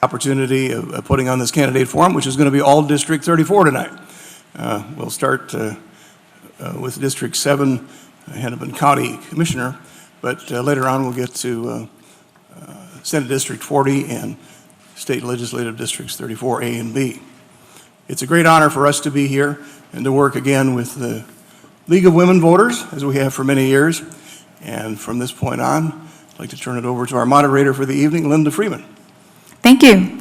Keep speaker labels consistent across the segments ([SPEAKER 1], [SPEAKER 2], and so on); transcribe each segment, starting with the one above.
[SPEAKER 1] opportunity of putting on this candidate forum, which is going to be all District 34 tonight. We'll start with District 7, Hennepin County Commissioner, but later on we'll get to Senate District 40 and State Legislative Districts 34A and B. It's a great honor for us to be here and to work again with the League of Women Voters, as we have for many years. And from this point on, I'd like to turn it over to our moderator for the evening, Linda Freeman.
[SPEAKER 2] Thank you.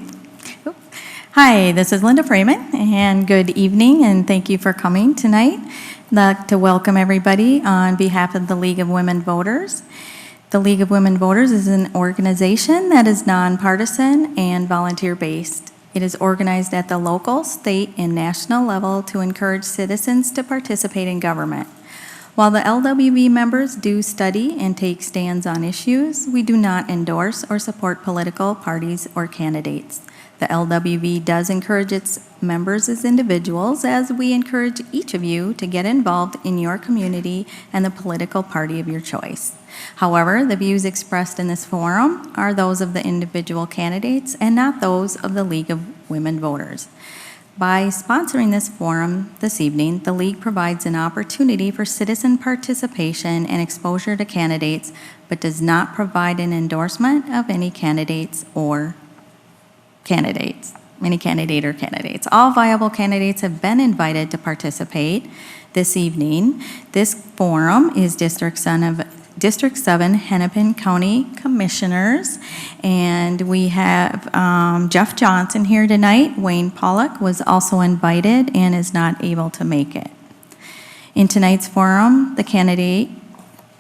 [SPEAKER 2] Hi, this is Linda Freeman, and good evening, and thank you for coming tonight. I'd like to welcome everybody on behalf of the League of Women Voters. The League of Women Voters is an organization that is nonpartisan and volunteer-based. It is organized at the local, state, and national level to encourage citizens to participate in government. While the LWV members do study and take stands on issues, we do not endorse or support political parties or candidates. The LWV does encourage its members as individuals, as we encourage each of you to get involved in your community and the political party of your choice. However, the views expressed in this forum are those of the individual candidates and not those of the League of Women Voters. By sponsoring this forum this evening, the League provides an opportunity for citizen participation and exposure to candidates, but does not provide an endorsement of any candidates or candidates. All viable candidates have been invited to participate this evening. This forum is District 7 Hennepin County Commissioners, and we have Jeff Johnson here tonight. Wayne Pollock was also invited and is not able to make it. In tonight's forum, the candidate,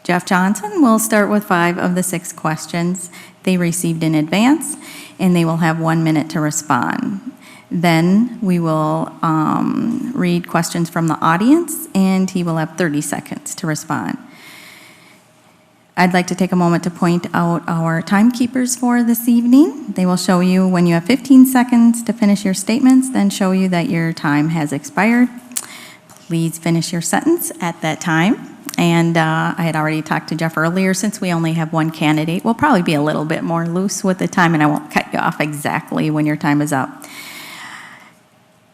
[SPEAKER 2] Jeff Johnson, will start with 5 of the 6 questions they received in advance, and they will have 1 minute to respond. Then we will read questions from the audience, and he will have 30 seconds to respond. I'd like to take a moment to point out our timekeepers for this evening. They will show you when you have 15 seconds to finish your statements, then show you that your time has expired. Please finish your sentence at that time. And I had already talked to Jeff earlier. Since we only have 1 candidate, we'll probably be a little bit more loose with the time, and I won't cut you off exactly when your time is up.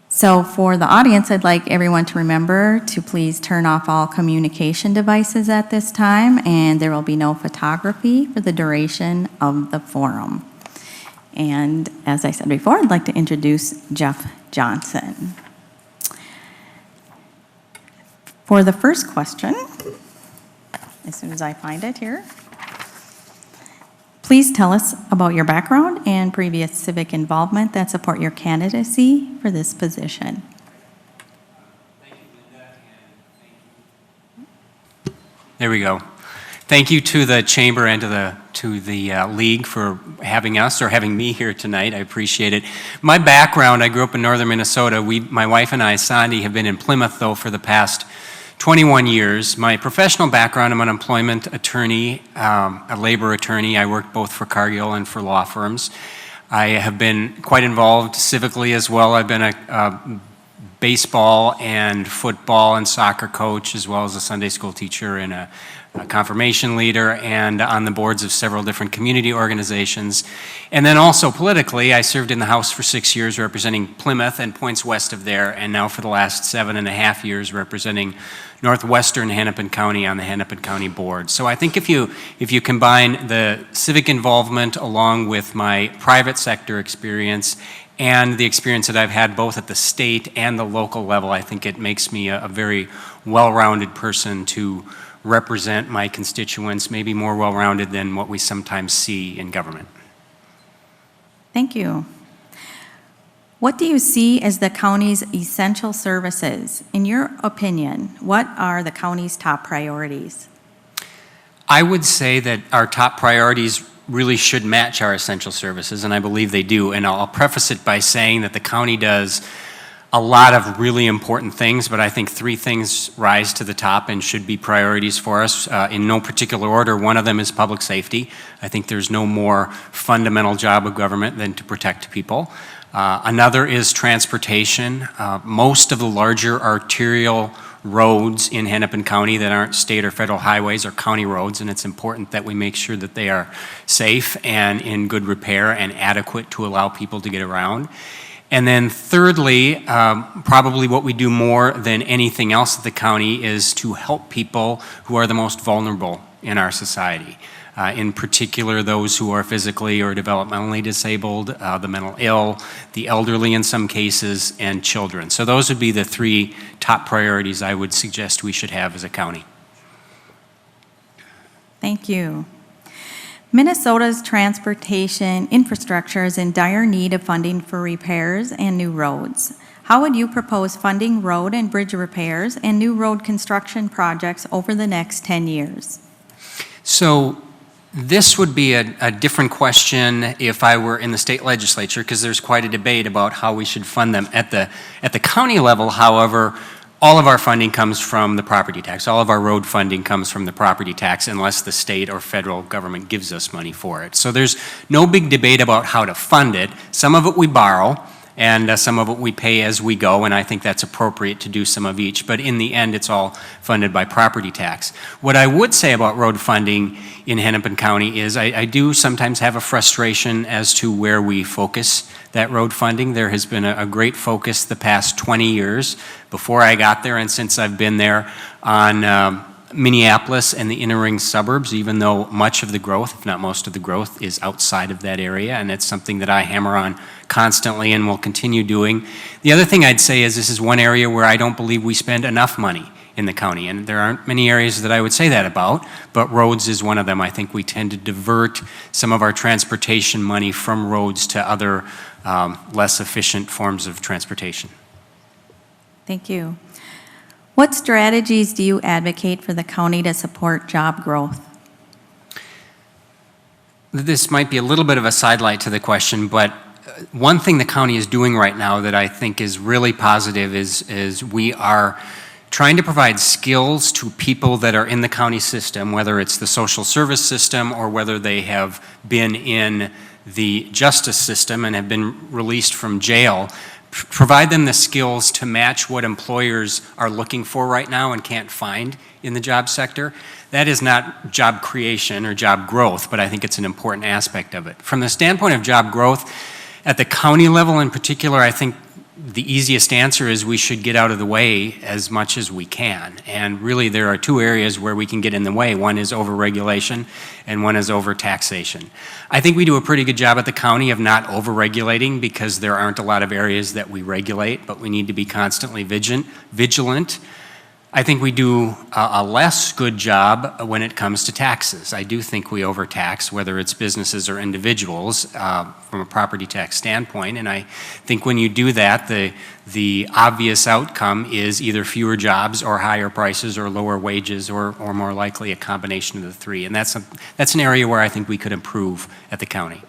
[SPEAKER 2] So for the audience, I'd like everyone to remember to please turn off all communication devices at this time, and there will be no photography for the duration of the forum. And as I said before, I'd like to introduce Jeff Johnson. For the first question, as soon as I find it here, please tell us about your background and previous civic involvement that support your candidacy for this position.
[SPEAKER 3] Thank you, Linda, and thank you. There we go. Thank you to the Chamber and to the League for having us or having me here tonight. I appreciate it. My background, I grew up in northern Minnesota. My wife and I, Sandy, have been in Plymouth, though, for the past 21 years. My professional background, I'm an employment attorney, a labor attorney. I worked both for Cargill and for law firms. I have been quite involved civically as well. I've been a baseball and football and soccer coach, as well as a Sunday school teacher and a confirmation leader, and on the boards of several different community organizations. And then also politically, I served in the House for 6 years representing Plymouth and points west of there, and now for the last 7.5 years representing northwestern Hennepin County on the Hennepin County Board. So I think if you combine the civic involvement along with my private sector experience and the experience that I've had both at the state and the local level, I think it makes me a very well-rounded person to represent my constituents, maybe more well-rounded than what we sometimes see in government.
[SPEAKER 2] Thank you. What do you see as the county's essential services? In your opinion, what are the county's top priorities?
[SPEAKER 3] I would say that our top priorities really should match our essential services, and I believe they do. And I'll preface it by saying that the county does a lot of really important things, but I think three things rise to the top and should be priorities for us in no particular order. One of them is public safety. I think there's no more fundamental job of government than to protect people. Another is transportation. Most of the larger arterial roads in Hennepin County that aren't state or federal highways are county roads, and it's important that we make sure that they are safe and in good repair and adequate to allow people to get around. And then thirdly, probably what we do more than anything else at the county is to help people who are the most vulnerable in our society. In particular, those who are physically or developmentally disabled, the mental ill, the elderly in some cases, and children. So those would be the three top priorities I would suggest we should have as a county.
[SPEAKER 2] Thank you. Minnesota's transportation infrastructure is in dire need of funding for repairs and new roads. How would you propose funding road and bridge repairs and new road construction projects over the next 10 years?
[SPEAKER 3] So this would be a different question if I were in the state legislature, because there's quite a debate about how we should fund them. At the county level, however, all of our funding comes from the property tax. All of our road funding comes from the property tax unless the state or federal government gives us money for it. So there's no big debate about how to fund it. Some of it we borrow, and some of it we pay as we go, and I think that's appropriate to do some of each. But in the end, it's all funded by property tax. What I would say about road funding in Hennepin County is I do sometimes have a frustration as to where we focus that road funding. There has been a great focus the past 20 years before I got there and since I've been there on Minneapolis and the inner ring suburbs, even though much of the growth, if not most of the growth, is outside of that area, and it's something that I hammer on constantly and will continue doing. The other thing I'd say is this is one area where I don't believe we spend enough money in the county, and there aren't many areas that I would say that about, but roads is one of them. I think we tend to divert some of our transportation money from roads to other less efficient forms of transportation.
[SPEAKER 2] Thank you. What strategies do you advocate for the county to support job growth?
[SPEAKER 3] This might be a little bit of a sidelight to the question, but one thing the county is doing right now that I think is really positive is we are trying to provide skills to people that are in the county system, whether it's the social service system or whether they have been in the justice system and have been released from jail. Provide them the skills to match what employers are looking for right now and can't find in the job sector. That is not job creation or job growth, but I think it's an important aspect of it. From the standpoint of job growth, at the county level in particular, I think the easiest answer is we should get out of the way as much as we can. And really there are two areas where we can get in the way. One is over-regulation and one is over-taxation. I think we do a pretty good job at the county of not over-regulating because there aren't a lot of areas that we regulate, but we need to be constantly vigilant. I think we do a less good job when it comes to taxes. I do think we overtax, whether it's businesses or individuals, from a property tax standpoint. And I think when you do that, the obvious outcome is either fewer jobs or higher prices or lower wages or more likely a combination of the three. And that's an area where I think we could improve at the county.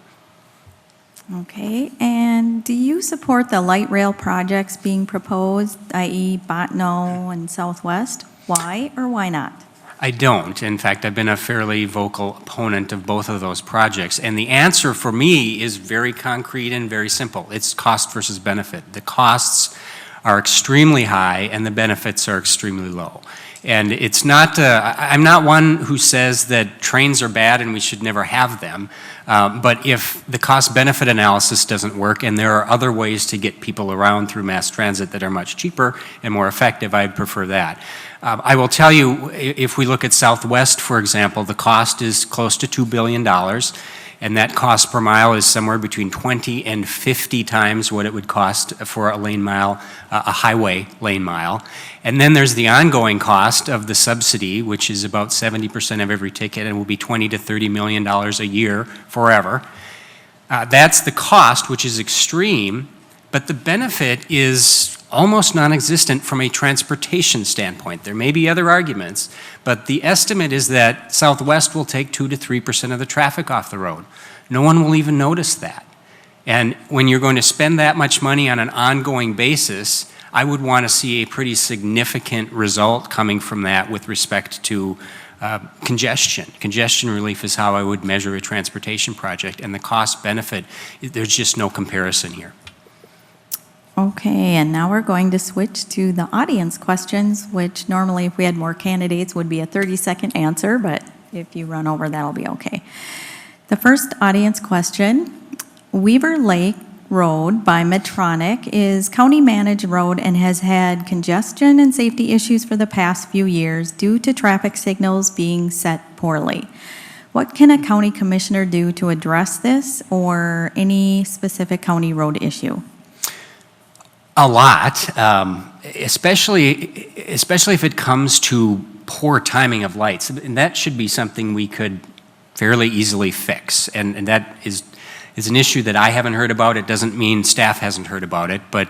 [SPEAKER 2] Okay, and do you support the light rail projects being proposed, i.e. Botno and Southwest? Why or why not?
[SPEAKER 3] I don't. In fact, I've been a fairly vocal opponent of both of those projects. And the answer for me is very concrete and very simple. It's cost versus benefit. The costs are extremely high and the benefits are extremely low. And it's not, I'm not one who says that trains are bad and we should never have them. But if the cost-benefit analysis doesn't work and there are other ways to get people around through mass transit that are much cheaper and more effective, I'd prefer that. I will tell you, if we look at Southwest, for example, the cost is close to $2 billion. And that cost per mile is somewhere between 20 and 50 times what it would cost for a lane mile, a highway lane mile. And then there's the ongoing cost of the subsidy, which is about 70% of every ticket and will be $20 to $30 million a year forever. That's the cost, which is extreme, but the benefit is almost non-existent from a transportation standpoint. There may be other arguments, but the estimate is that Southwest will take 2 to 3% of the traffic off the road. No one will even notice that. And when you're going to spend that much money on an ongoing basis, I would want to see a pretty significant result coming from that with respect to congestion. Congestion relief is how I would measure a transportation project, and the cost benefit, there's just no comparison here.
[SPEAKER 2] Okay, and now we're going to switch to the audience questions, which normally if we had more candidates would be a 30-second answer, but if you run over, that'll be okay. The first audience question, Weaver Lake Road by Medtronic is county-managed road and has had congestion and safety issues for the past few years due to traffic signals being set poorly. What can a county commissioner do to address this or any specific county road issue?
[SPEAKER 3] A lot, especially if it comes to poor timing of lights. And that should be something we could fairly easily fix. And that is an issue that I haven't heard about. It doesn't mean staff hasn't heard about it. But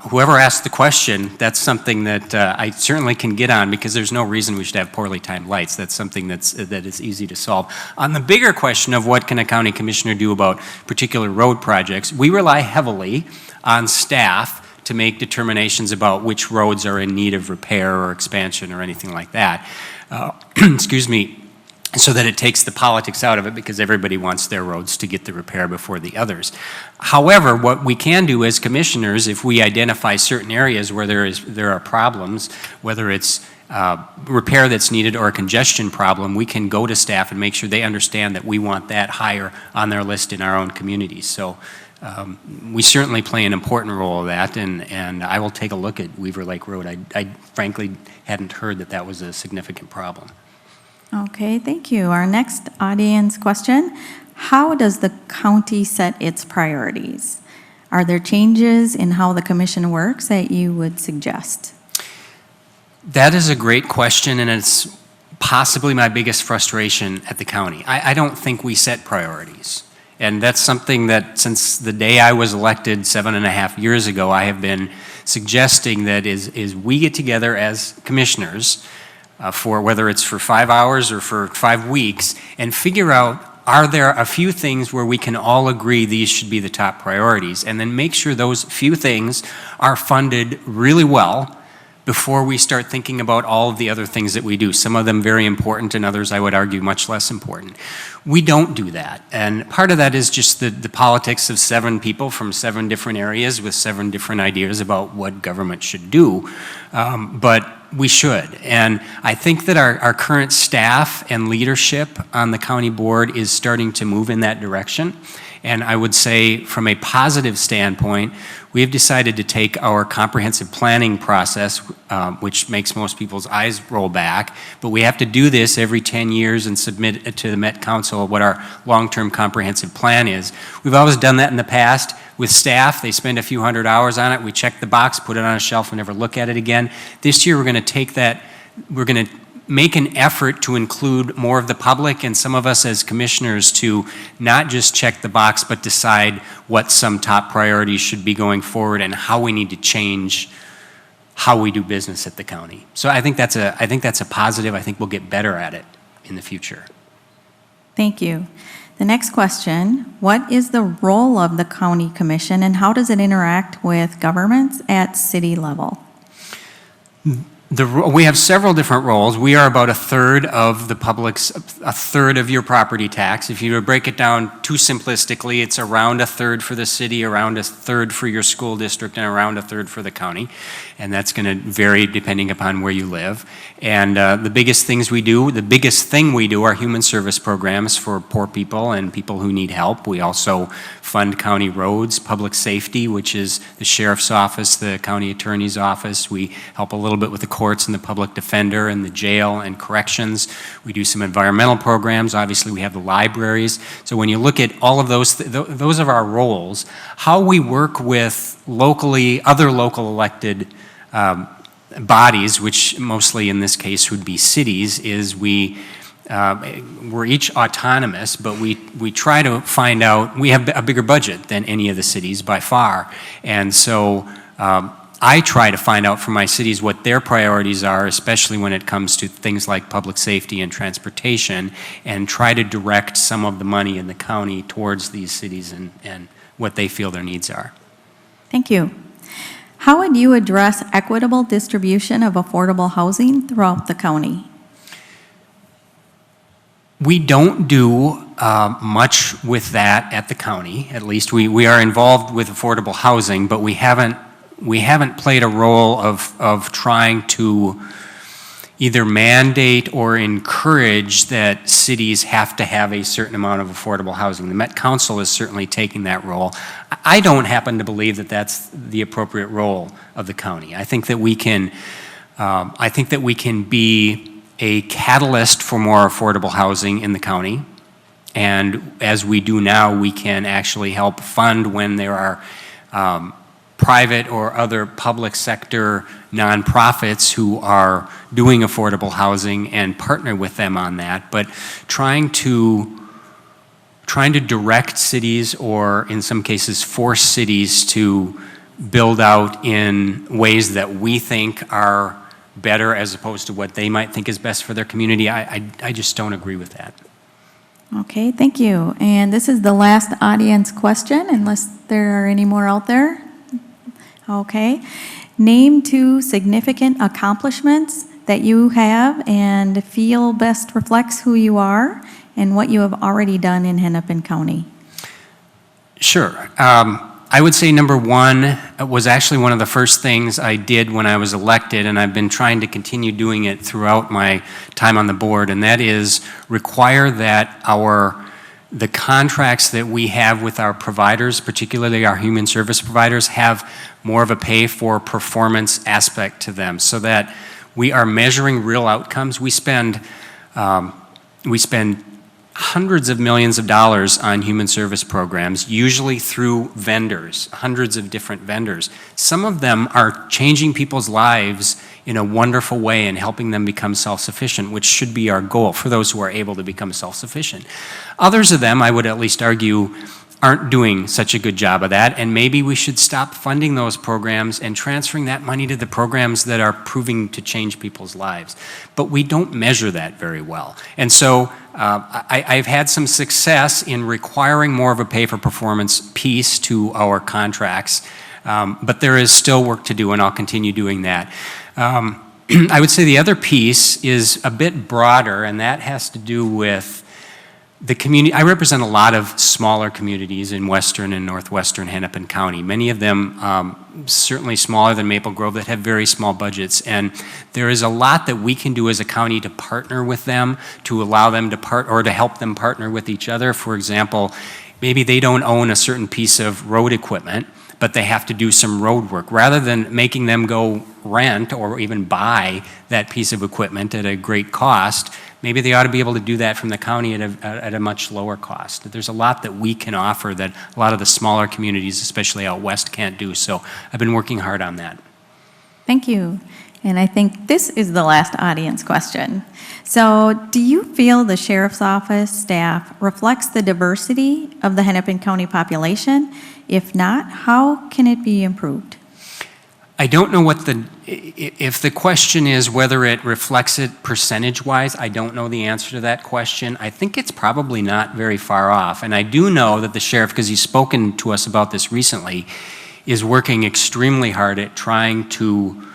[SPEAKER 3] whoever asked the question, that's something that I certainly can get on, because there's no reason we should have poorly timed lights. That's something that is easy to solve. On the bigger question of what can a county commissioner do about particular road projects, we rely heavily on staff to make determinations about which roads are in need of repair or expansion or anything like that. Excuse me. So that it takes the politics out of it, because everybody wants their roads to get the repair before the others. However, what we can do as commissioners, if we identify certain areas where there are problems, whether it's repair that's needed or a congestion problem, we can go to staff and make sure they understand that we want that higher on their list in our own communities. So we certainly play an important role of that, and I will take a look at Weaver Lake Road. I frankly hadn't heard that that was a significant problem.
[SPEAKER 2] Okay, thank you. Our next audience question, how does the county set its priorities? Are there changes in how the commission works that you would suggest?
[SPEAKER 3] That is a great question, and it's possibly my biggest frustration at the county. I don't think we set priorities. And that's something that since the day I was elected 7.5 years ago, I have been suggesting that is we get together as commissioners for whether it's for 5 hours or for 5 weeks and figure out, are there a few things where we can all agree these should be the top priorities, and then make sure those few things are funded really well before we start thinking about all of the other things that we do. Some of them very important, and others I would argue much less important. We don't do that, and part of that is just the politics of 7 people from 7 different areas with 7 different ideas about what government should do, but we should. And I think that our current staff and leadership on the county board is starting to move in that direction. And I would say from a positive standpoint, we have decided to take our comprehensive planning process, which makes most people's eyes roll back, but we have to do this every 10 years and submit it to the Met Council what our long-term comprehensive plan is. We've always done that in the past with staff. They spend a few hundred hours on it. We check the box, put it on a shelf, and never look at it again. This year we're going to take that, we're going to make an effort to include more of the public and some of us as commissioners to not just check the box, but decide what some top priorities should be going forward and how we need to change how we do business at the county. So I think that's a positive. I think we'll get better at it in the future.
[SPEAKER 2] Thank you. The next question, what is the role of the county commission and how does it interact with governments at city level?
[SPEAKER 3] We have several different roles. We are about a third of the public's, a third of your property tax. If you were to break it down too simplistically, it's around a third for the city, around a third for your school district, and around a third for the county. And that's going to vary depending upon where you live. And the biggest thing we do are human service programs for poor people and people who need help. We also fund county roads, public safety, which is the sheriff's office, the county attorney's office. We help a little bit with the courts and the public defender and the jail and corrections. We do some environmental programs. Obviously, we have the libraries. So when you look at all of those, those are our roles. How we work with other local elected bodies, which mostly in this case would be cities, is we're each autonomous, but we try to find out, we have a bigger budget than any of the cities by far. And so I try to find out from my cities what their priorities are, especially when it comes to things like public safety and transportation, and try to direct some of the money in the county towards these cities and what they feel their needs are.
[SPEAKER 2] Thank you. How would you address equitable distribution of affordable housing throughout the county?
[SPEAKER 3] We don't do much with that at the county. At least we are involved with affordable housing, but we haven't played a role of trying to either mandate or encourage that cities have to have a certain amount of affordable housing. The Met Council is certainly taking that role. I don't happen to believe that that's the appropriate role of the county. I think that we can be a catalyst for more affordable housing in the county. And as we do now, we can actually help fund when there are private or other public sector nonprofits who are doing affordable housing and partner with them on that. But trying to direct cities, or in some cases force cities to build out in ways that we think are better as opposed to what they might think is best for their community, I just don't agree with that.
[SPEAKER 2] Okay, thank you. And this is the last audience question, unless there are any more out there. Okay. Name 2 significant accomplishments that you have and feel best reflects who you are and what you have already done in Hennepin County.
[SPEAKER 3] Sure. I would say number 1 was actually one of the first things I did when I was elected, and I've been trying to continue doing it throughout my time on the board, and that is require that the contracts that we have with our providers, particularly our human service providers, have more of a pay for performance aspect to them, so that we are measuring real outcomes. We spend hundreds of millions of dollars on human service programs, usually through vendors, hundreds of different vendors. Some of them are changing people's lives in a wonderful way and helping them become self-sufficient, which should be our goal for those who are able to become self-sufficient. Others of them, I would at least argue, aren't doing such a good job of that, and maybe we should stop funding those programs and transferring that money to the programs that are proving to change people's lives. But we don't measure that very well. And so I've had some success in requiring more of a pay-for-performance piece to our contracts, but there is still work to do, and I'll continue doing that. I would say the other piece is a bit broader, and that has to do with the community. I represent a lot of smaller communities in western and northwestern Hennepin County, many of them certainly smaller than Maple Grove, that have very small budgets. And there is a lot that we can do as a county to partner with them, to allow them to or to help them partner with each other. For example, maybe they don't own a certain piece of road equipment, but they have to do some road work. Rather than making them go rent or even buy that piece of equipment at a great cost, maybe they ought to be able to do that from the county at a much lower cost. There's a lot that we can offer that a lot of the smaller communities, especially out west, can't do. So I've been working hard on that.
[SPEAKER 2] Thank you. And I think this is the last audience question. So do you feel the Sheriff's Office staff reflects the diversity of the Hennepin County population? If not, how can it be improved?
[SPEAKER 3] I don't know if the question is whether it reflects it percentage-wise, I don't know the answer to that question. I think it's probably not very far off. And I do know that the sheriff, because he's spoken to us about this recently, is working extremely hard at trying to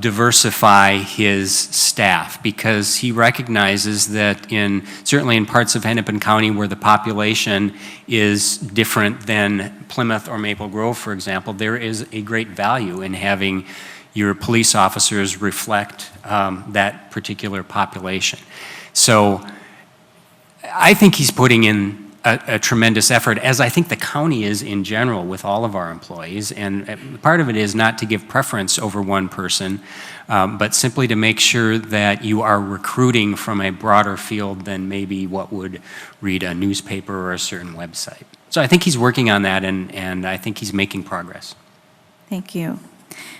[SPEAKER 3] diversify his staff, because he recognizes that certainly in parts of Hennepin County where the population is different than Plymouth or Maple Grove, for example, there is a great value in having your police officers reflect that particular population. So I think he's putting in a tremendous effort, as I think the county is in general with all of our employees. And part of it is not to give preference over one person, but simply to make sure that you are recruiting from a broader field than maybe what would read a newspaper or a certain website. So I think he's working on that, and I think he's making progress.
[SPEAKER 2] Thank you.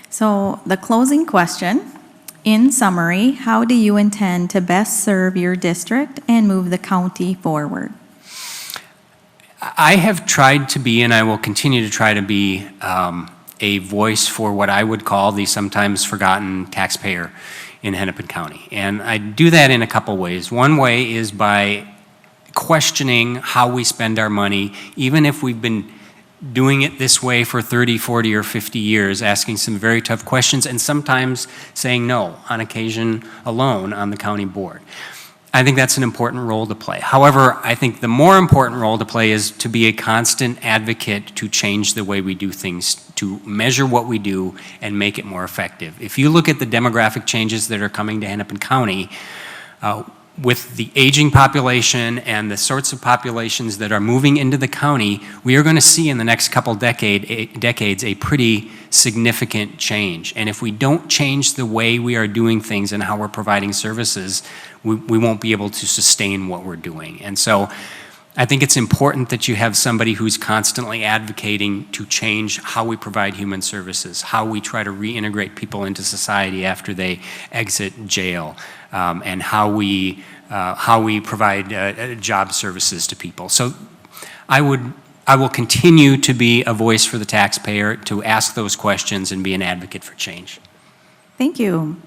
[SPEAKER 2] So the closing question, in summary, how do you intend to best serve your district and move the county forward?
[SPEAKER 3] I have tried to be, and I will continue to try to be, a voice for what I would call the sometimes forgotten taxpayer in Hennepin County. And I do that in a couple ways. One way is by questioning how we spend our money, even if we've been doing it this way for 30, 40, or 50 years, asking some very tough questions, and sometimes saying no, on occasion alone on the county board. I think that's an important role to play. However, I think the more important role to play is to be a constant advocate to change the way we do things, to measure what we do and make it more effective. If you look at the demographic changes that are coming to Hennepin County, with the aging population and the sorts of populations that are moving into the county, we are going to see in the next couple decades a pretty significant change. And if we don't change the way we are doing things and how we're providing services, we won't be able to sustain what we're doing. And so I think it's important that you have somebody who's constantly advocating to change how we provide human services, how we try to reintegrate people into society after they exit jail, and how we provide job services to people. So I will continue to be a voice for the taxpayer, to ask those questions and be an advocate for change.
[SPEAKER 2] Thank you.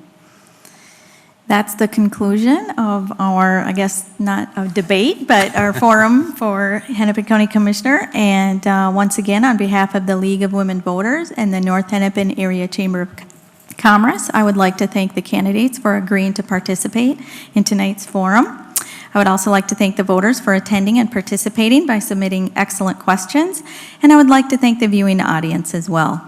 [SPEAKER 2] That's the conclusion of our, I guess, not a debate, but our forum for Hennepin County Commissioner. And once again, on behalf of the League of Women Voters and the North Hennepin Area Chamber of Commerce, I would like to thank the candidates for agreeing to participate in tonight's forum. I would also like to thank the voters for attending and participating by submitting excellent questions. And I would like to thank the viewing audience as well.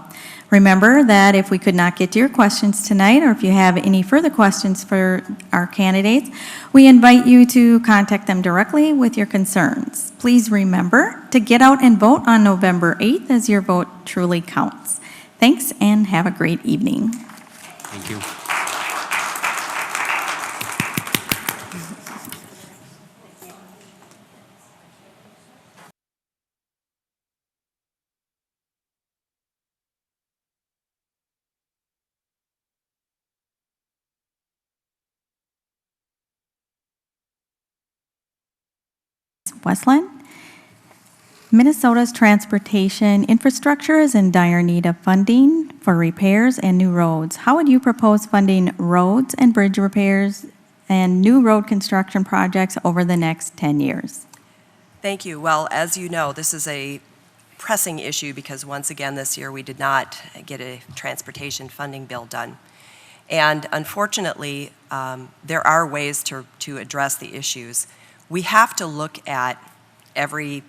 [SPEAKER 2] Remember that if we could not get to your questions tonight, or if you have any further questions for our candidates, we invite you to contact them directly with your concerns. Please remember to get out and vote on November 8th, as your vote truly counts. Thanks, and have a great evening.
[SPEAKER 3] Thank you.
[SPEAKER 2] Westland. Minnesota's transportation infrastructure is in dire need of funding for repairs and new roads. How would you propose funding roads and bridge repairs and new road construction projects over the next 10 years?
[SPEAKER 4] Thank you. Well, as you know, this is a pressing issue because once again this year we did not get a transportation funding bill done. And unfortunately, there are ways to address the issues. We have to look at everything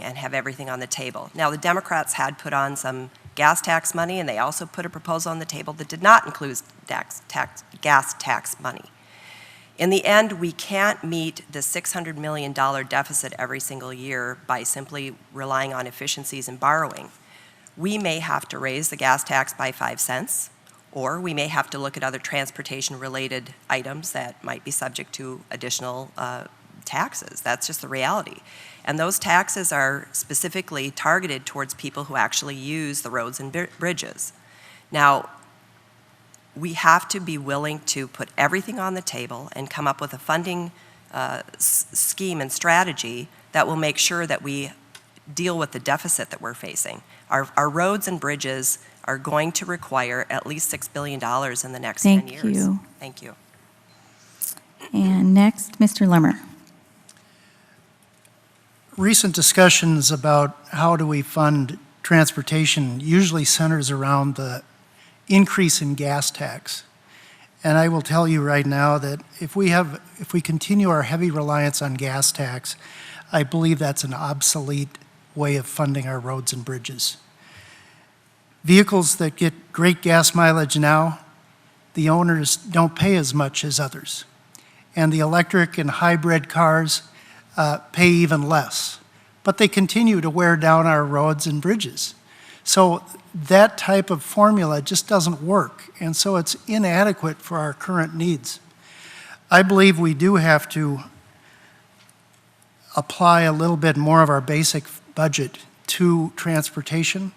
[SPEAKER 4] and have everything on the table. Now, the Democrats had put on some gas tax money, and they also put a proposal on the table that did not include gas tax money. In the end, we can't meet the $600 million deficit every single year by simply relying on efficiencies and borrowing. We may have to raise the gas tax by 5 cents, or we may have to look at other transportation-related items that might be subject to additional taxes. That's just the reality. And those taxes are specifically targeted towards people who actually use the roads and bridges. Now, we have to be willing to put everything on the table and come up with a funding scheme and strategy that will make sure that we deal with the deficit that we're facing. Our roads and bridges are going to require at least $6 billion in the next 10 years.
[SPEAKER 2] Thank you.
[SPEAKER 4] Thank you.
[SPEAKER 2] And next, Mr. Limmer.
[SPEAKER 5] Recent discussions about how do we fund transportation usually centers around the increase in gas tax. And I will tell you right now that if we continue our heavy reliance on gas tax, I believe that's an obsolete way of funding our roads and bridges. Vehicles that get great gas mileage now, the owners don't pay as much as others. And the electric and hybrid cars pay even less. But they continue to wear down our roads and bridges. So that type of formula just doesn't work. And so it's inadequate for our current needs. I believe we do have to apply a little bit more of our basic budget to transportation.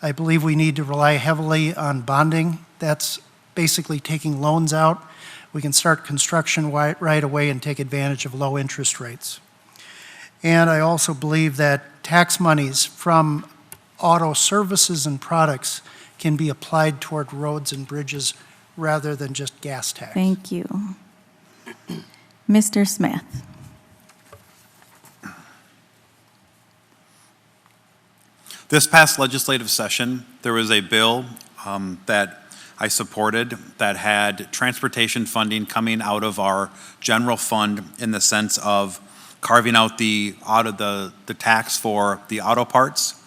[SPEAKER 5] I believe we need to rely heavily on bonding. That's basically taking loans out. We can start construction right away and take advantage of low interest rates. And I also believe that tax monies from auto services and products can be applied toward roads and bridges rather than just gas tax.
[SPEAKER 2] Thank you. Mr. Smith.
[SPEAKER 6] This past legislative session, there was a bill that I supported that had transportation funding coming out of our general fund in the sense of carving out the tax for the auto parts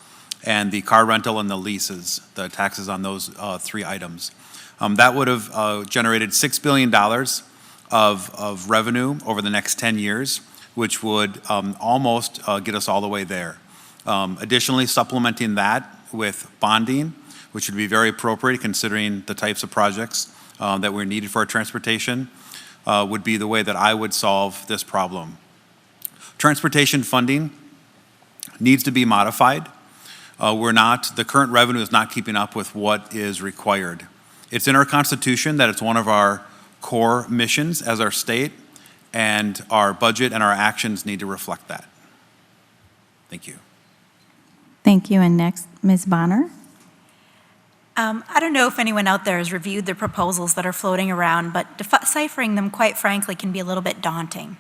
[SPEAKER 6] and the car rental and the leases, the taxes on those three items. That would have generated $6 billion of revenue over the next 10 years, which would almost get us all the way there. Additionally, supplementing that with bonding, which would be very appropriate considering the types of projects that were needed for our transportation, would be the way that I would solve this problem. Transportation funding needs to be modified. The current revenue is not keeping up with what is required. It's in our Constitution that it's one of our core missions as our state, and our budget and our actions need to reflect that. Thank you.
[SPEAKER 2] Thank you. And next, Ms. Bonner.
[SPEAKER 7] I don't know if anyone out there has reviewed the proposals that are floating around, but deciphering them, quite frankly, can be a little bit daunting.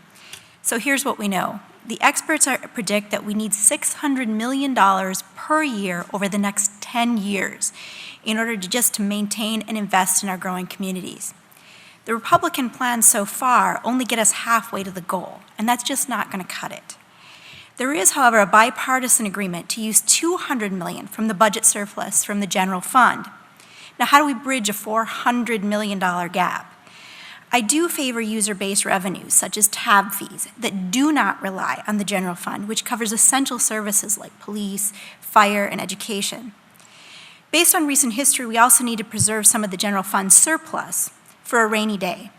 [SPEAKER 7] So here's what we know. The experts predict that we need $600 million per year over the next 10 years in order to maintain and invest in our growing communities. The Republican plans so far only get us halfway to the goal, and that's just not going to cut it. There is, however, a bipartisan agreement to use $200 million from the budget surplus from the general fund. Now, how do we bridge a $400 million gap? I do favor user-based revenues, such as tab fees, that do not rely on the general fund, which covers essential services like police, fire, and education. Based on recent history, we also need to preserve some of the general fund surplus for a rainy day.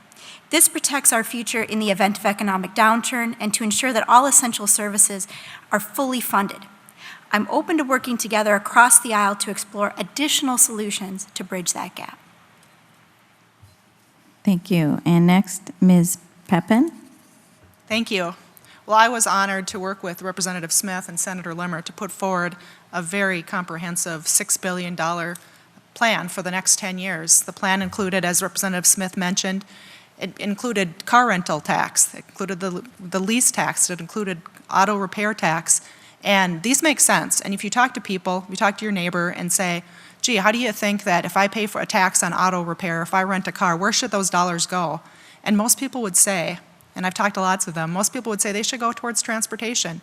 [SPEAKER 7] This protects our future in the event of economic downturn and to ensure that all essential services are fully funded. I'm open to working together across the aisle to explore additional solutions to bridge that gap.
[SPEAKER 2] Thank you. And next, Ms. Pepin.
[SPEAKER 8] Thank you. Well, I was honored to work with Representative Smith and Senator Limmer to put forward a very comprehensive $6 billion plan for the next 10 years. The plan included, as Representative Smith mentioned, it included car rental tax, it included the lease tax, it included auto repair tax, and these make sense. And if you talk to people, you talk to your neighbor and say, gee, how do you think that if I pay for a tax on auto repair, if I rent a car, where should those dollars go? And most people would say, and I've talked to lots of them, most people would say they should go towards transportation.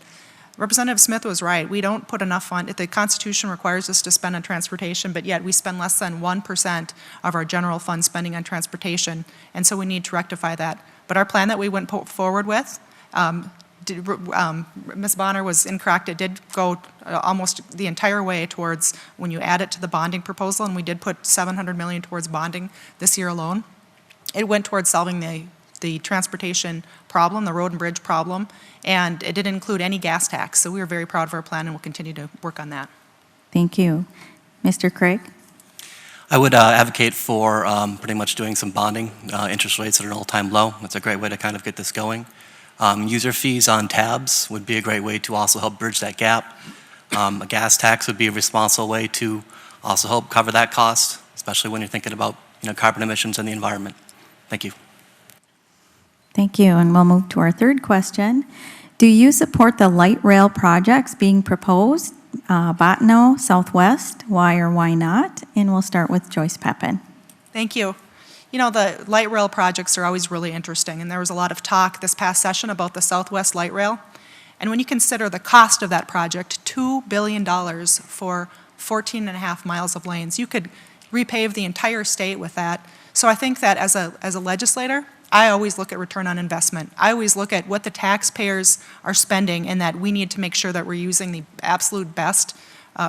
[SPEAKER 8] Representative Smith was right. We don't put enough fund. The Constitution requires us to spend on transportation, but yet we spend less than 1% of our general fund spending on transportation, and so we need to rectify that. But our plan that we went forward with, Ms. Bonner was incorrect. It did go almost the entire way towards when you add it to the bonding proposal, and we did put $700 million towards bonding this year alone. It went towards solving the transportation problem, the road and bridge problem, and it didn't include any gas tax. So we were very proud of our plan and we'll continue to work on that.
[SPEAKER 2] Thank you. Mr. Craig?
[SPEAKER 9] I would advocate for pretty much doing some bonding, interest rates at an all-time low. That's a great way to kind of get this going. User fees on tabs would be a great way to also help bridge that gap. A gas tax would be a responsible way to also help cover that cost, especially when you're thinking about carbon emissions and the environment. Thank you.
[SPEAKER 2] Thank you, and we'll move to our third question. Do you support the light rail projects being proposed, Bottineau, Southwest? Why or why not? And we'll start with Joyce Pepin.
[SPEAKER 8] Thank you. You know, the light rail projects are always really interesting, and there was a lot of talk this past session about the Southwest Light Rail. And when you consider the cost of that project, $2 billion for 14 and a half miles of lanes, you could repave the entire state with that. So I think that as a legislator, I always look at return on investment. I always look at what the taxpayers are spending and that we need to make sure that we're using the absolute best,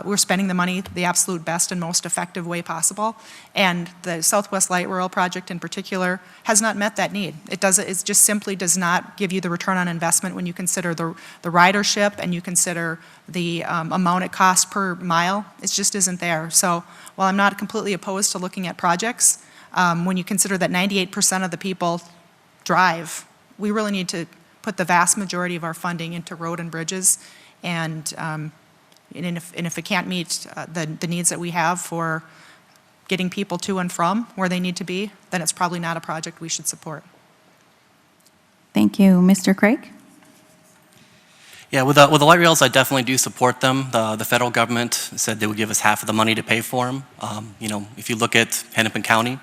[SPEAKER 8] we're spending the money the absolute best and most effective way possible. And the Southwest Light Rail project in particular has not met that need. It just simply does not give you the return on investment when you consider the ridership and you consider the amount it costs per mile. It just isn't there. So while I'm not completely opposed to looking at projects, when you consider that 98% of the people drive, we really need to put the vast majority of our funding into road and bridges. And if it can't meet the needs that we have for getting people to and from where they need to be, then it's probably not a project we should support.
[SPEAKER 2] Thank you. Mr. Craig?
[SPEAKER 9] Yeah, with the light rails, I definitely do support them. The federal government said they would give us half of the money to pay for them. If you look at Hennepin County,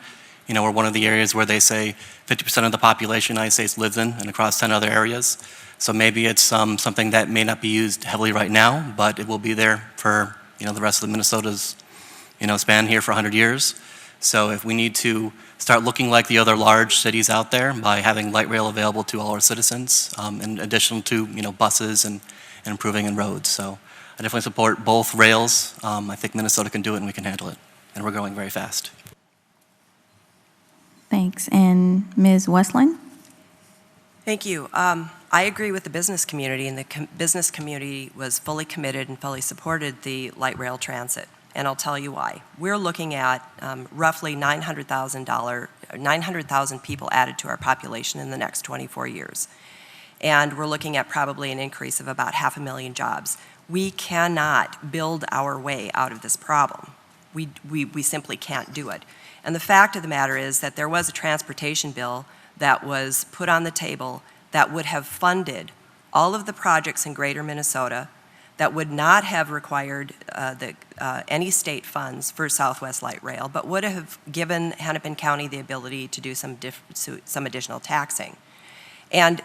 [SPEAKER 9] we're one of the areas where they say 50% of the population of the United States lives in and across 10 other areas. So maybe it's something that may not be used heavily right now, but it will be there for, the rest of Minnesota's, span here for 100 years. So if we need to start looking like the other large cities out there by having light rail available to all our citizens, in addition to, buses and improving in roads. So I definitely support both rails. I think Minnesota can do it and we can handle it. And we're growing very fast.
[SPEAKER 2] Thanks. And Ms. Westland?
[SPEAKER 4] Thank you. I agree with the business community, and the business community was fully committed and fully supported the light rail transit. And I'll tell you why. We're looking at roughly 900,000 people added to our population in the next 24 years. And we're looking at probably an increase of about 500,000 jobs. We cannot build our way out of this problem. We simply can't do it. And the fact of the matter is that there was a transportation bill that was put on the table that would have funded all of the projects in greater Minnesota, that would not have required any state funds for Southwest Light Rail, but would have given Hennepin County the ability to do some additional taxing. And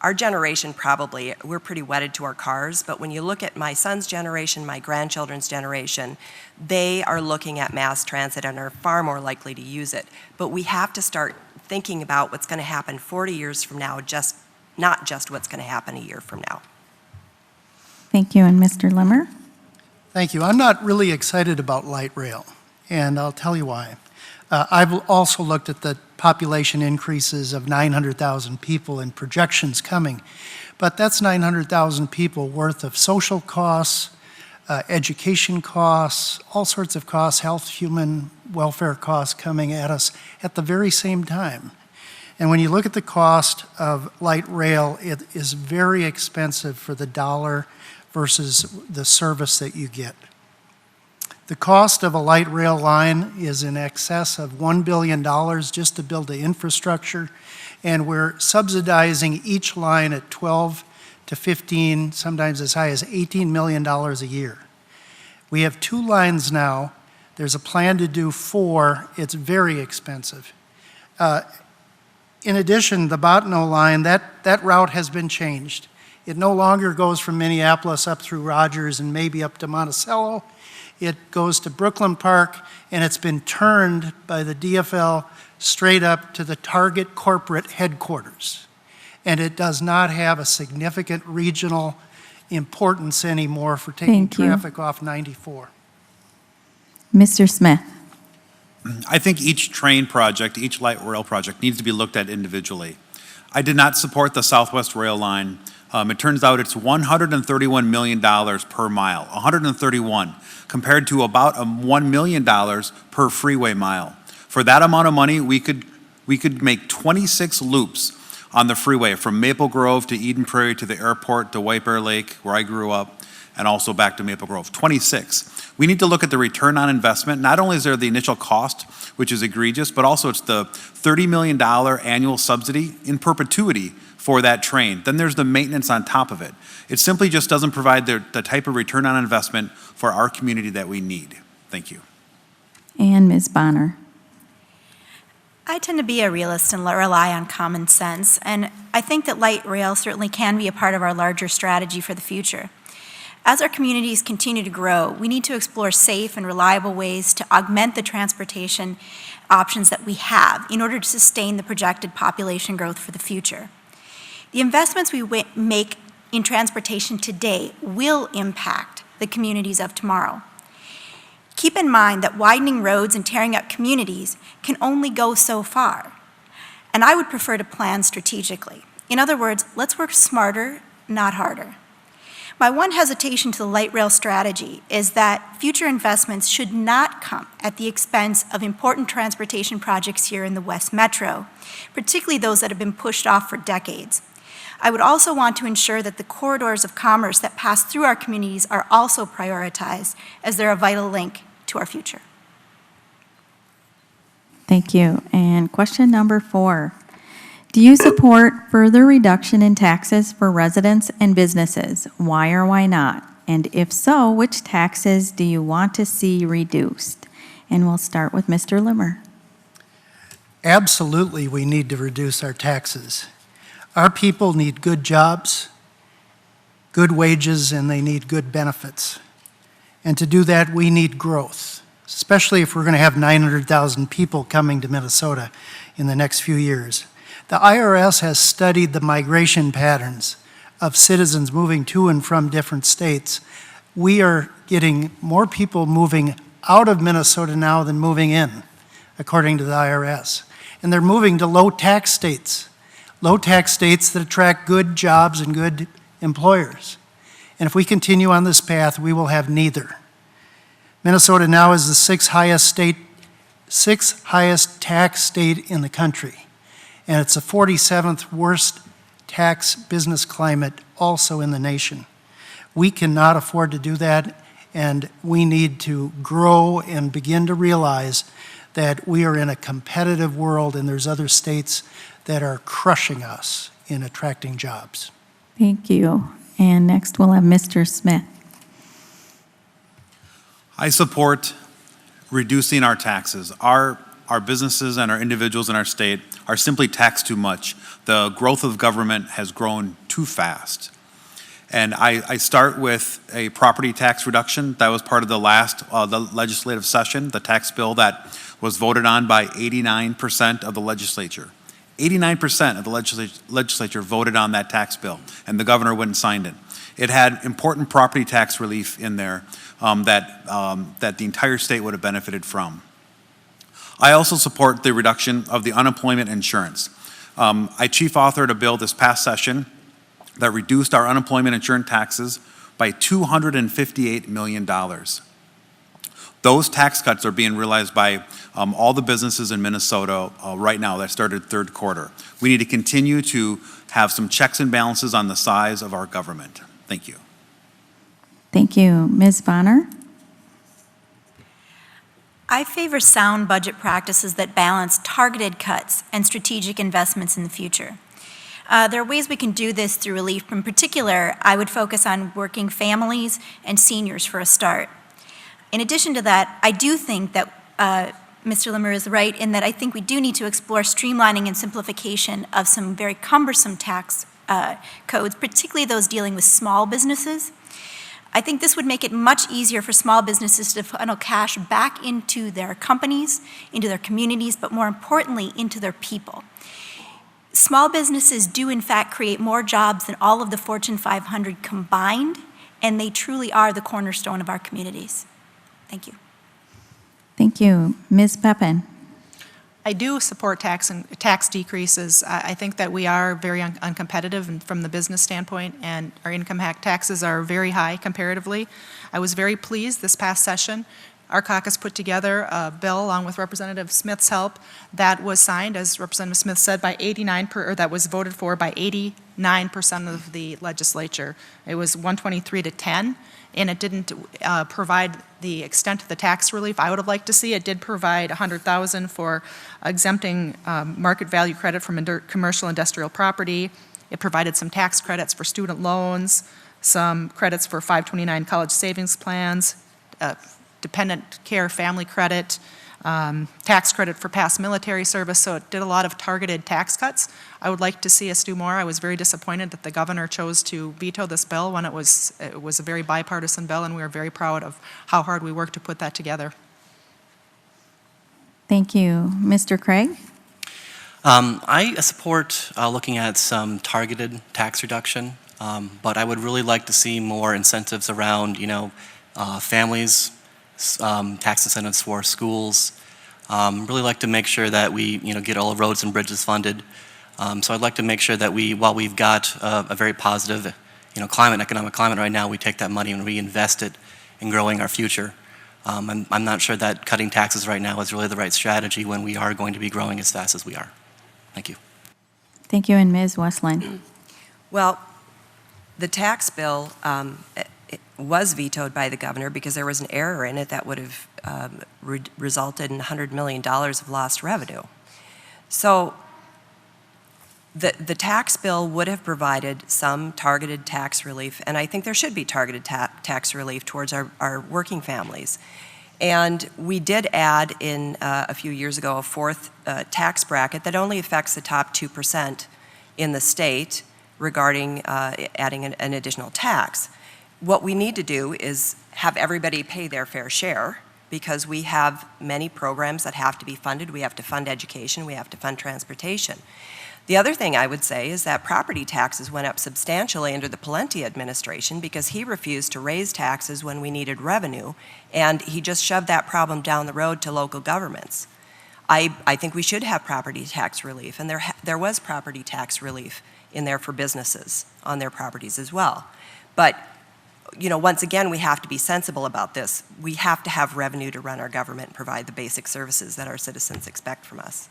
[SPEAKER 4] our generation probably, we're pretty wedded to our cars, but when you look at my son's generation, my grandchildren's generation, they are looking at mass transit and are far more likely to use it. But we have to start thinking about what's going to happen 40 years from now, not just what's going to happen a year from now.
[SPEAKER 2] Thank you. And Mr. Limmer?
[SPEAKER 5] Thank you. I'm not really excited about light rail, and I'll tell you why. I've also looked at the population increases of 900,000 people and projections coming, but that's 900,000 people worth of social costs, education costs, all sorts of costs, health, human welfare costs coming at us at the very same time. And when you look at the cost of light rail, it is very expensive for the dollar versus the service that you get. The cost of a light rail line is in excess of $1 billion just to build the infrastructure, and we're subsidizing each line at 12 to 15, sometimes as high as $18 million a year. We have 2 lines now. There's a plan to do 4. It's very expensive. In addition, the Bottineau line, that route has been changed. It no longer goes from Minneapolis up through Rogers and maybe up to Monticello. It goes to Brooklyn Park, and it's been turned by the DFL straight up to the Target corporate headquarters. And it does not have a significant regional importance anymore for taking traffic off 94.
[SPEAKER 2] Mr. Smith?
[SPEAKER 6] I think each train project, each light rail project needs to be looked at individually. I did not support the Southwest Rail line. It turns out it's $131 million per mile, 131, compared to about $1 million per freeway mile. For that amount of money, we could make 26 loops on the freeway from Maple Grove to Eden Prairie to the airport to White Bear Lake, where I grew up, and also back to Maple Grove, 26. We need to look at the return on investment. Not only is there the initial cost, which is egregious, but also it's the $30 million annual subsidy in perpetuity for that train. Then there's the maintenance on top of it. It simply just doesn't provide the type of return on investment for our community that we need. Thank you.
[SPEAKER 2] And Ms. Bonner?
[SPEAKER 7] I tend to be a realist and rely on common sense, and I think that light rail certainly can be a part of our larger strategy for the future. As our communities continue to grow, we need to explore safe and reliable ways to augment the transportation options that we have in order to sustain the projected population growth for the future. The investments we make in transportation today will impact the communities of tomorrow. Keep in mind that widening roads and tearing up communities can only go so far, and I would prefer to plan strategically. In other words, let's work smarter, not harder. My one hesitation to the light rail strategy is that future investments should not come at the expense of important transportation projects here in the West Metro, particularly those that have been pushed off for decades. I would also want to ensure that the corridors of commerce that pass through our communities are also prioritized, as they're a vital link to our future.
[SPEAKER 2] Thank you. And question number 4. Do you support further reduction in taxes for residents and businesses? Why or why not? And if so, which taxes do you want to see reduced? And we'll start with Mr. Limmer.
[SPEAKER 5] Absolutely, we need to reduce our taxes. Our people need good jobs, good wages, and they need good benefits. And to do that, we need growth, especially if we're going to have 900,000 people coming to Minnesota in the next few years. The IRS has studied the migration patterns of citizens moving to and from different states. We are getting more people moving out of Minnesota now than moving in, according to the IRS. And they're moving to low-tax states that attract good jobs and good employers. And if we continue on this path, we will have neither. Minnesota now is the sixth highest tax state in the country. And it's the 47th worst tax business climate also in the nation. We cannot afford to do that, and we need to grow and begin to realize that we are in a competitive world and there's other states that are crushing us in attracting jobs.
[SPEAKER 2] Thank you. And next we'll have Mr. Smith.
[SPEAKER 6] I support reducing our taxes. Our businesses and our individuals in our state are simply taxed too much. The growth of government has grown too fast. And I start with a property tax reduction. That was part of the last the legislative session, the tax bill that was voted on by 89% of the legislature. 89% of the legislature voted on that tax bill, and the governor went and signed it. It had important property tax relief in there that the entire state would have benefited from. I also support the reduction of the unemployment insurance. I chief authored a bill this past session that reduced our unemployment insurance taxes by $258 million. Those tax cuts are being realized by all the businesses in Minnesota right now that started third quarter. We need to continue to have some checks and balances on the size of our government. Thank you.
[SPEAKER 2] Thank you. Ms. Bonner?
[SPEAKER 7] I favor sound budget practices that balance targeted cuts and strategic investments in the future. There are ways we can do this through relief. In particular, I would focus on working families and seniors for a start. In addition to that, I do think that Mr. Limmer is right in that I think we do need to explore streamlining and simplification of some very cumbersome tax codes, particularly those dealing with small businesses. I think this would make it much easier for small businesses to funnel cash back into their companies, into their communities, but more importantly, into their people. Small businesses do in fact create more jobs than all of the Fortune 500 combined, and they truly are the cornerstone of our communities. Thank you.
[SPEAKER 2] Thank you. Ms. Peppin?
[SPEAKER 8] I do support tax decreases. I think that we are very uncompetitive from the business standpoint, and our income taxes are very high comparatively. I was very pleased this past session. Our caucus put together a bill along with Representative Smith's help that was signed, as Representative Smith said, by that was voted for by 89% of the legislature. It was 123 to 10. And it didn't provide the extent of the tax relief I would have liked to see. It did provide $100,000 for exempting market value credit from commercial industrial property. It provided some tax credits for student loans, some credits for 529 college savings plans, dependent care family credit, tax credit for past military service, so it did a lot of targeted tax cuts. I would like to see us do more. I was very disappointed that the governor chose to veto this bill when it was a very bipartisan bill, and we are very proud of how hard we worked to put that together.
[SPEAKER 2] Thank you. Mr. Craig?
[SPEAKER 9] I support looking at some targeted tax reduction, but I would really like to see more incentives around, families, tax incentives for schools. Really like to make sure that we, get all roads and bridges funded. So I'd like to make sure that while we've got a very positive, economic climate right now, we take that money and reinvest it in growing our future. I'm not sure that cutting taxes right now is really the right strategy when we are going to be growing as fast as we are. Thank you.
[SPEAKER 2] Thank you, and Ms. Westland.
[SPEAKER 4] Well, the tax bill it was vetoed by the governor because there was an error in it that would have resulted in $100 million of lost revenue. So The tax bill would have provided some targeted tax relief, and I think there should be targeted tax relief towards our working families. And we did add in a few years ago a fourth tax bracket that only affects the top 2% in the state regarding adding an additional tax. What we need to do is have everybody pay their fair share, because we have many programs that have to be funded. We have to fund education, we have to fund transportation. The other thing I would say is that property taxes went up substantially under the Pawlenty administration because he refused to raise taxes when we needed revenue, and he just shoved that problem down the road to local governments. I think we should have property tax relief, and there was property tax relief in there for businesses on their properties as well. But once again, we have to be sensible about this. We have to have revenue to run our government and provide the basic services that our citizens expect from us.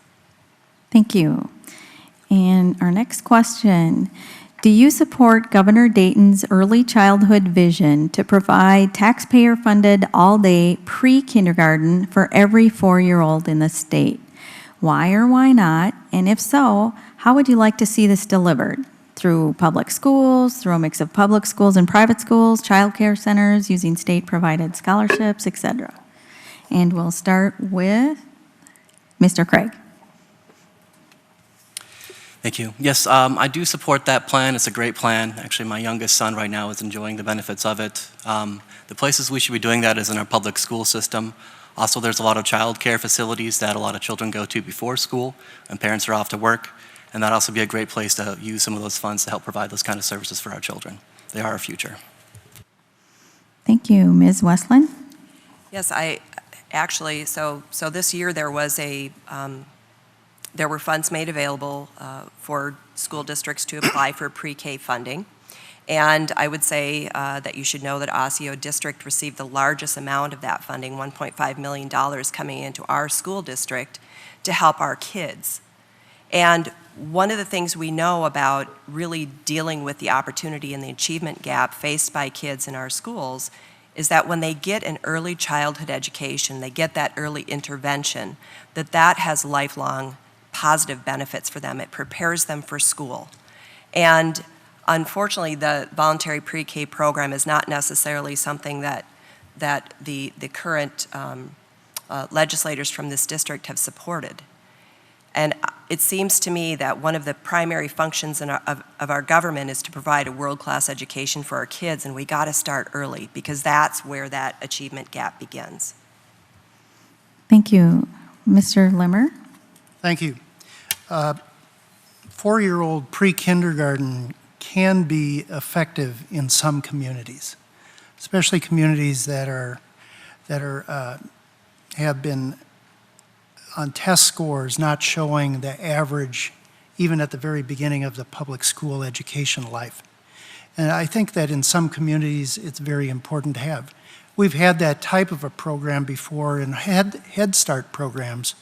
[SPEAKER 2] Thank you. And our next question, do you support Governor Dayton's early childhood vision to provide taxpayer-funded all-day pre-kindergarten for every 4-year-old in the state? Why or why not? And if so, how would you like to see this delivered? Through public schools, through a mix of public schools and private schools, child care centers, using state-provided scholarships, etc. And we'll start with Mr. Craig.
[SPEAKER 9] Thank you. Yes, I do support that plan. It's a great plan. Actually, my youngest son right now is enjoying the benefits of it. The places we should be doing that is in our public school system. Also, there's a lot of child care facilities that a lot of children go to before school and parents are off to work. And that'd also be a great place to use some of those funds to help provide those kind of services for our children. They are our future.
[SPEAKER 2] Thank you. Ms. Westland?
[SPEAKER 4] Yes, so this year there was there were funds made available for school districts to apply for pre-K funding. And I would say that you should know that Osseo District received the largest amount of that funding, $1.5 million coming into our school district to help our kids. And one of the things we know about really dealing with the opportunity and the achievement gap faced by kids in our schools is that when they get an early childhood education, they get that early intervention, that has lifelong positive benefits for them. It prepares them for school. And unfortunately, the voluntary pre-K program is not necessarily something that the current legislators from this district have supported. And it seems to me that one of the primary functions of our government is to provide a world-class education for our kids, and we got to start early because that's where that achievement gap begins.
[SPEAKER 2] Thank you. Mr. Limmer?
[SPEAKER 5] Thank you. 4-year-old pre-kindergarten can be effective in some communities, especially communities that have been on test scores not showing the average even at the very beginning of the public school education life. And I think that in some communities it's very important to have. We've had that type of a program before in Head Start programs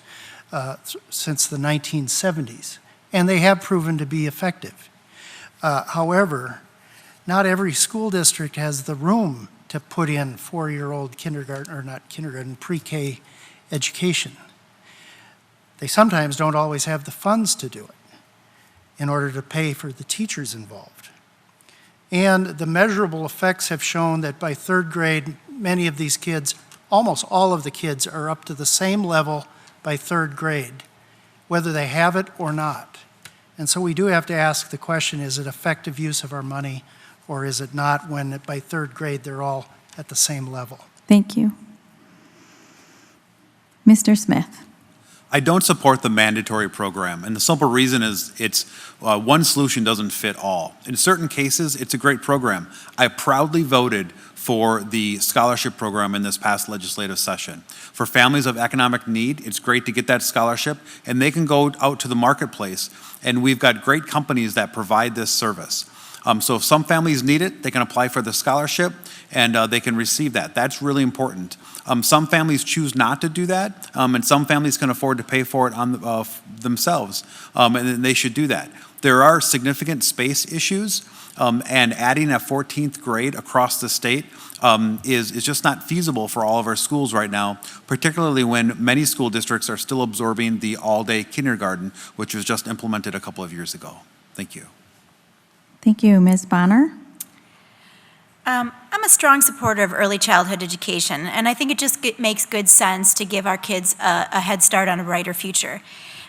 [SPEAKER 5] since the 1970s, and they have proven to be effective. However, not every school district has the room to put in 4-year-old kindergarten, or not kindergarten, pre-K education. They sometimes don't always have the funds to do it in order to pay for the teachers involved. And the measurable effects have shown that by 3rd grade, many of these kids, almost all of the kids, are up to the same level by 3rd grade, whether they have it or not. And so we do have to ask the question, is it effective use of our money, or is it not when by 3rd grade they're all at the same level?
[SPEAKER 2] Thank you. Mr. Smith?
[SPEAKER 6] I don't support the mandatory program, and the simple reason is it's one solution doesn't fit all. In certain cases, it's a great program. I proudly voted for the scholarship program in this past legislative session. For families of economic need, it's great to get that scholarship, and they can go out to the marketplace, and we've got great companies that provide this service. So if some families need it, they can apply for the scholarship and they can receive that. That's really important. Some families choose not to do that, and some families can afford to pay for it on themselves, and then they should do that. There are significant space issues, and adding a 14th grade across the state is just not feasible for all of our schools right now, particularly when many school districts are still absorbing the all-day kindergarten, which was just implemented a couple of years ago. Thank you.
[SPEAKER 2] Thank you. Ms. Bonner?
[SPEAKER 7] I'm a strong supporter of early childhood education, and I think it just makes good sense to give our kids a head start on a brighter future.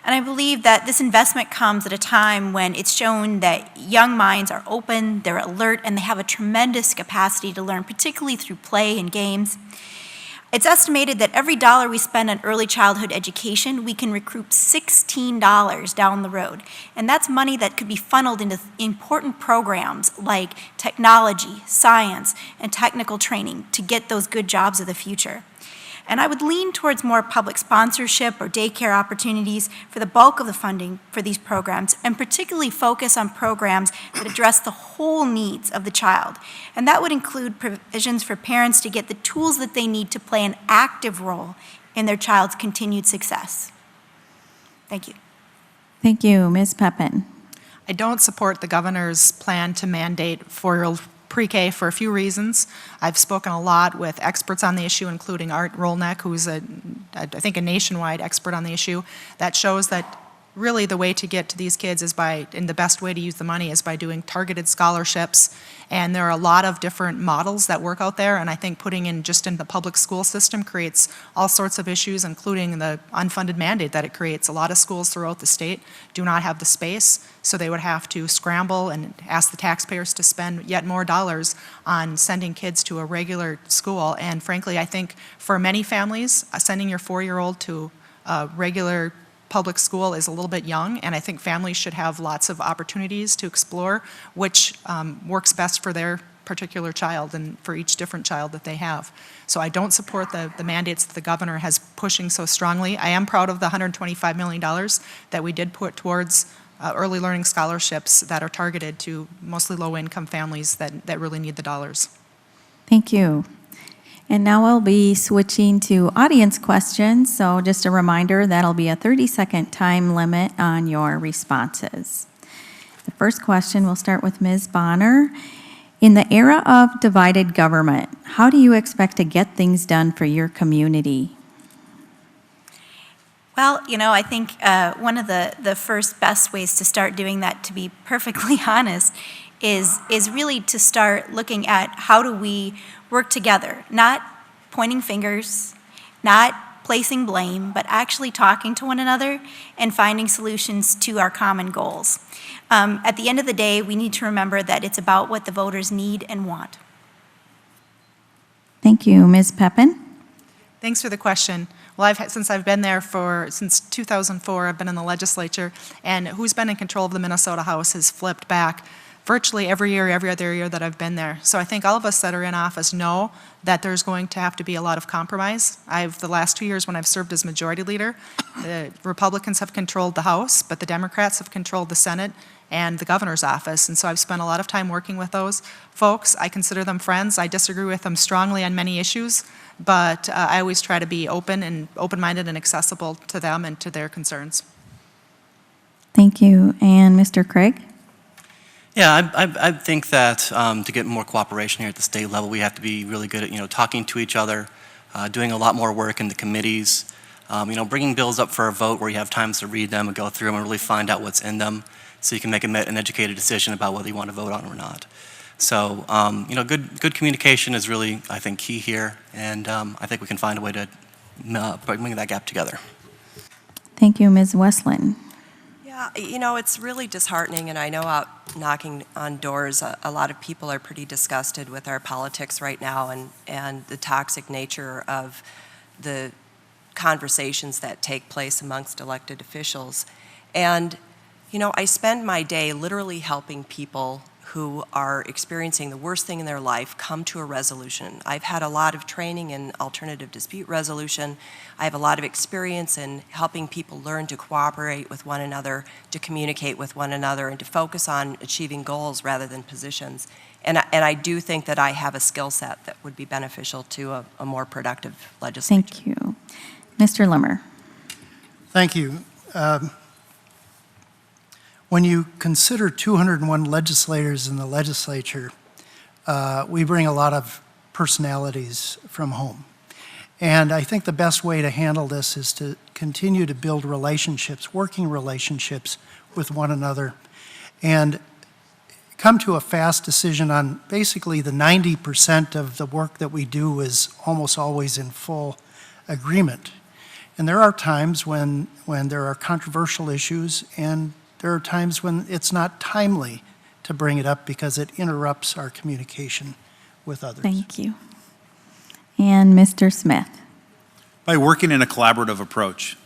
[SPEAKER 7] And I believe that this investment comes at a time when it's shown that young minds are open, they're alert, and they have a tremendous capacity to learn, particularly through play and games. It's estimated that every dollar we spend on early childhood education, we can recoup $16 down the road. And that's money that could be funneled into important programs like technology, science, and technical training to get those good jobs of the future. And I would lean towards more public sponsorship or daycare opportunities for the bulk of the funding for these programs, and particularly focus on programs that address the whole needs of the child. And that would include provisions for parents to get the tools that they need to play an active role in their child's continued success. Thank you.
[SPEAKER 2] Thank you. Ms. Peppin?
[SPEAKER 8] I don't support the governor's plan to mandate four-year-old pre-K for a few reasons. I've spoken a lot with experts on the issue, including Art Rolneck, who's I think a nationwide expert on the issue, that shows that really the way to get to these kids is and the best way to use the money is by doing targeted scholarships. And there are a lot of different models that work out there, and I think putting in just in the public school system creates all sorts of issues, including the unfunded mandate that it creates. A lot of schools throughout the state do not have the space, so they would have to scramble and ask the taxpayers to spend yet more dollars on sending kids to a regular school. And frankly, I think for many families, sending your 4-year-old to a regular public school is a little bit young, and I think families should have lots of opportunities to explore which works best for their particular child and for each different child that they have. So I don't support the mandates that the governor has pushing so strongly. I am proud of the $125 million that we did put towards early learning scholarships that are targeted to mostly low-income families that really need the dollars.
[SPEAKER 2] Thank you. And now we'll be switching to audience questions. So just a reminder, that'll be a 30-second time limit on your responses. The first question, we'll start with Ms. Bonner. In the era of divided government, how do you expect to get things done for your community?
[SPEAKER 7] Well, I think one of the first best ways to start doing that, to be perfectly honest, is really to start looking at how do we work together, not pointing fingers, not placing blame, but actually talking to one another and finding solutions to our common goals. At the end of the day, we need to remember that it's about what the voters need and want.
[SPEAKER 2] Thank you. Ms. Peppin?
[SPEAKER 8] Thanks for the question. Well, since I've been there since 2004, I've been in the legislature, and who's been in control of the Minnesota House has flipped back virtually every year, every other year that I've been there. So I think all of us that are in office know that there's going to have to be a lot of compromise. The last 2 years when I've served as majority leader, the Republicans have controlled the House, but the Democrats have controlled the Senate and the governor's office. And so I've spent a lot of time working with those folks. I consider them friends. I disagree with them strongly on many issues, but I always try to be open-minded and accessible to them and to their concerns.
[SPEAKER 2] Thank you. And Mr. Craig?
[SPEAKER 9] Yeah, I think that to get more cooperation here at the state level, we have to be really good at, talking to each other, doing a lot more work in the committees, bringing bills up for a vote where you have times to read them and go through them and really find out what's in them so you can make an educated decision about whether you want to vote on them or not. So, good communication is really, I think, key here, and I think we can find a way to bring that gap together.
[SPEAKER 2] Thank you. Ms. Westland?
[SPEAKER 4] Yeah, it's really disheartening, and I know out knocking on doors, a lot of people are pretty disgusted with our politics right now and the toxic nature of the conversations that take place amongst elected officials. And, I spend my day literally helping people who are experiencing the worst thing in their life come to a resolution. I've had a lot of training in alternative dispute resolution. I have a lot of experience in helping people learn to cooperate with one another, to communicate with one another, and to focus on achieving goals rather than positions. And I do think that I have a skill set that would be beneficial to a more productive legislature.
[SPEAKER 2] Thank you. Mr. Limmer.
[SPEAKER 5] Thank you. When you consider 201 legislators in the legislature, we bring a lot of personalities from home. And I think the best way to handle this is to continue to build relationships, working relationships with one another, and come to a fast decision on basically the 90% of the work that we do is almost always in full agreement. And there are times when there are controversial issues, and there are times when it's not timely to bring it up because it interrupts our communication with others.
[SPEAKER 2] Thank you. And Mr. Smith.
[SPEAKER 6] By working in a collaborative approach.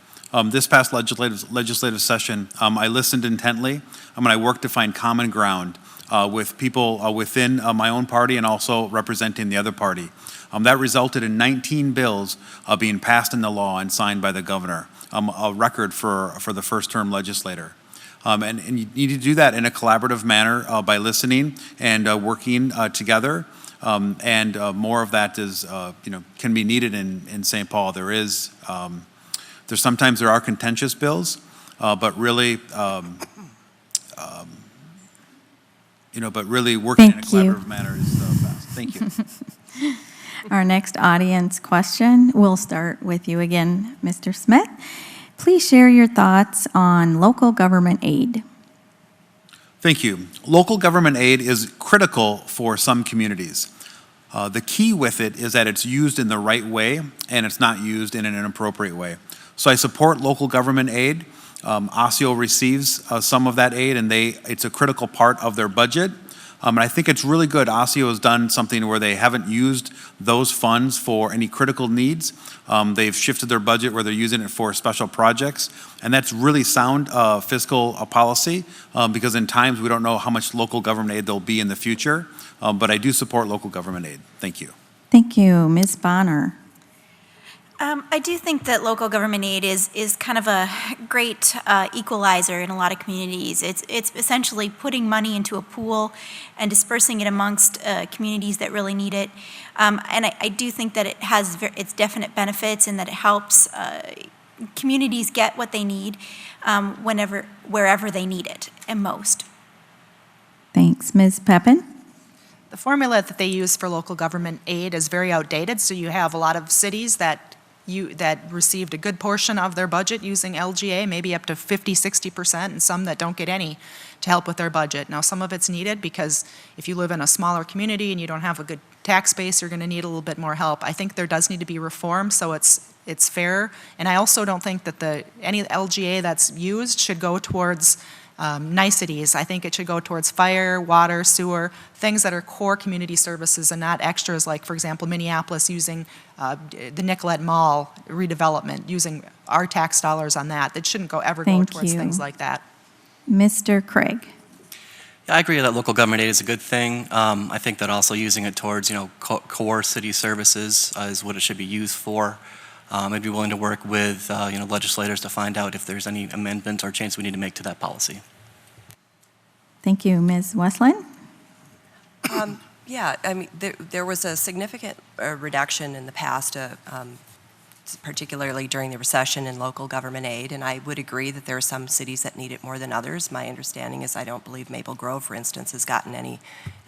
[SPEAKER 6] This past legislative session, I listened intently, and I worked to find common ground with people within my own party and also representing the other party. That resulted in 19 bills being passed into law and signed by the governor, a record for the first-term legislator. And you need to do that in a collaborative manner by listening and working together. And more of that is, can be needed in St. Paul. There's sometimes there are contentious bills, but really, working in a collaborative manner is best. Thank you.
[SPEAKER 2] Our next audience question, we'll start with you again, Mr. Smith. Please share your thoughts on local government aid.
[SPEAKER 6] Thank you. Local government aid is critical for some communities. The key with it is that it's used in the right way and it's not used in an inappropriate way. So I support local government aid. Osseo receives some of that aid, and it's a critical part of their budget. And I think it's really good. Osseo has done something where they haven't used those funds for any critical needs. They've shifted their budget where they're using it for special projects. And that's really sound fiscal policy because in times we don't know how much local government aid there'll be in the future. But I do support local government aid. Thank you.
[SPEAKER 2] Thank you. Ms. Bonner.
[SPEAKER 7] I do think that local government aid is kind of a great equalizer in a lot of communities. It's essentially putting money into a pool and dispersing it amongst communities that really need it. And I do think that it has its definite benefits in that it helps communities get what they need wherever they need it, and most.
[SPEAKER 2] Thanks. Ms. Pepin?
[SPEAKER 8] The formula that they use for local government aid is very outdated, so you have a lot of cities that received a good portion of their budget using LGA, maybe up to 50-60%, and some that don't get any to help with their budget. Now, some of it's needed because if you live in a smaller community and you don't have a good tax base, you're going to need a little bit more help. I think there does need to be reform so it's fair, and I also don't think that any LGA that's used should go towards niceties. I think it should go towards fire, water, sewer, things that are core community services and not extras like, for example, Minneapolis using the Nicollet Mall redevelopment, using our tax dollars on that. That shouldn't ever go towards things like that.
[SPEAKER 2] Mr. Craig.
[SPEAKER 9] Yeah, I agree that local government aid is a good thing. I think that also using it towards, core city services is what it should be used for. I'd be willing to work with, legislators to find out if there's any amendments or changes we need to make to that policy.
[SPEAKER 2] Thank you. Ms. Westland?
[SPEAKER 4] Yeah, I mean, there was a significant reduction in the past, particularly during the recession in local government aid, and I would agree that there are some cities that need it more than others. My understanding is I don't believe Maple Grove, for instance, has gotten any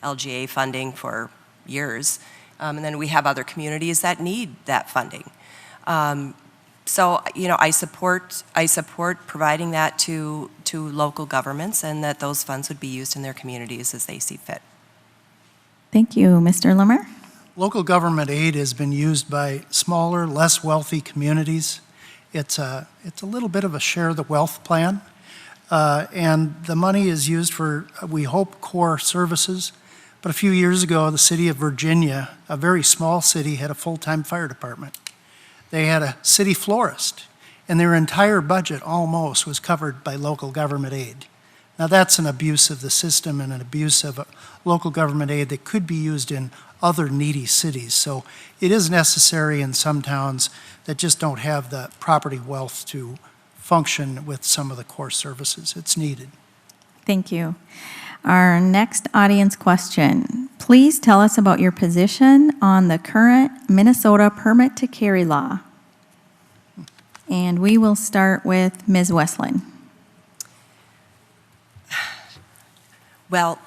[SPEAKER 4] LGA funding for years. And then we have other communities that need that funding. So, I support providing that to local governments and that those funds would be used in their communities as they see fit.
[SPEAKER 2] Thank you. Mr. Limmer?
[SPEAKER 5] Local government aid has been used by smaller, less wealthy communities. It's a little bit of a share the wealth plan. And the money is used for, we hope, core services. But a few years ago, the city of Virginia, a very small city, had a full-time fire department. They had a city florist, and their entire budget almost was covered by local government aid Now, that's an abuse of the system and an abuse of local government aid that could be used in other needy cities. So it is necessary in some towns that just don't have the property wealth to function with some of the core services. It's needed.
[SPEAKER 2] Thank you. Our next audience question. Please tell us about your position on the current Minnesota permit to carry law. And we will start with Ms. Westland.
[SPEAKER 4] Well,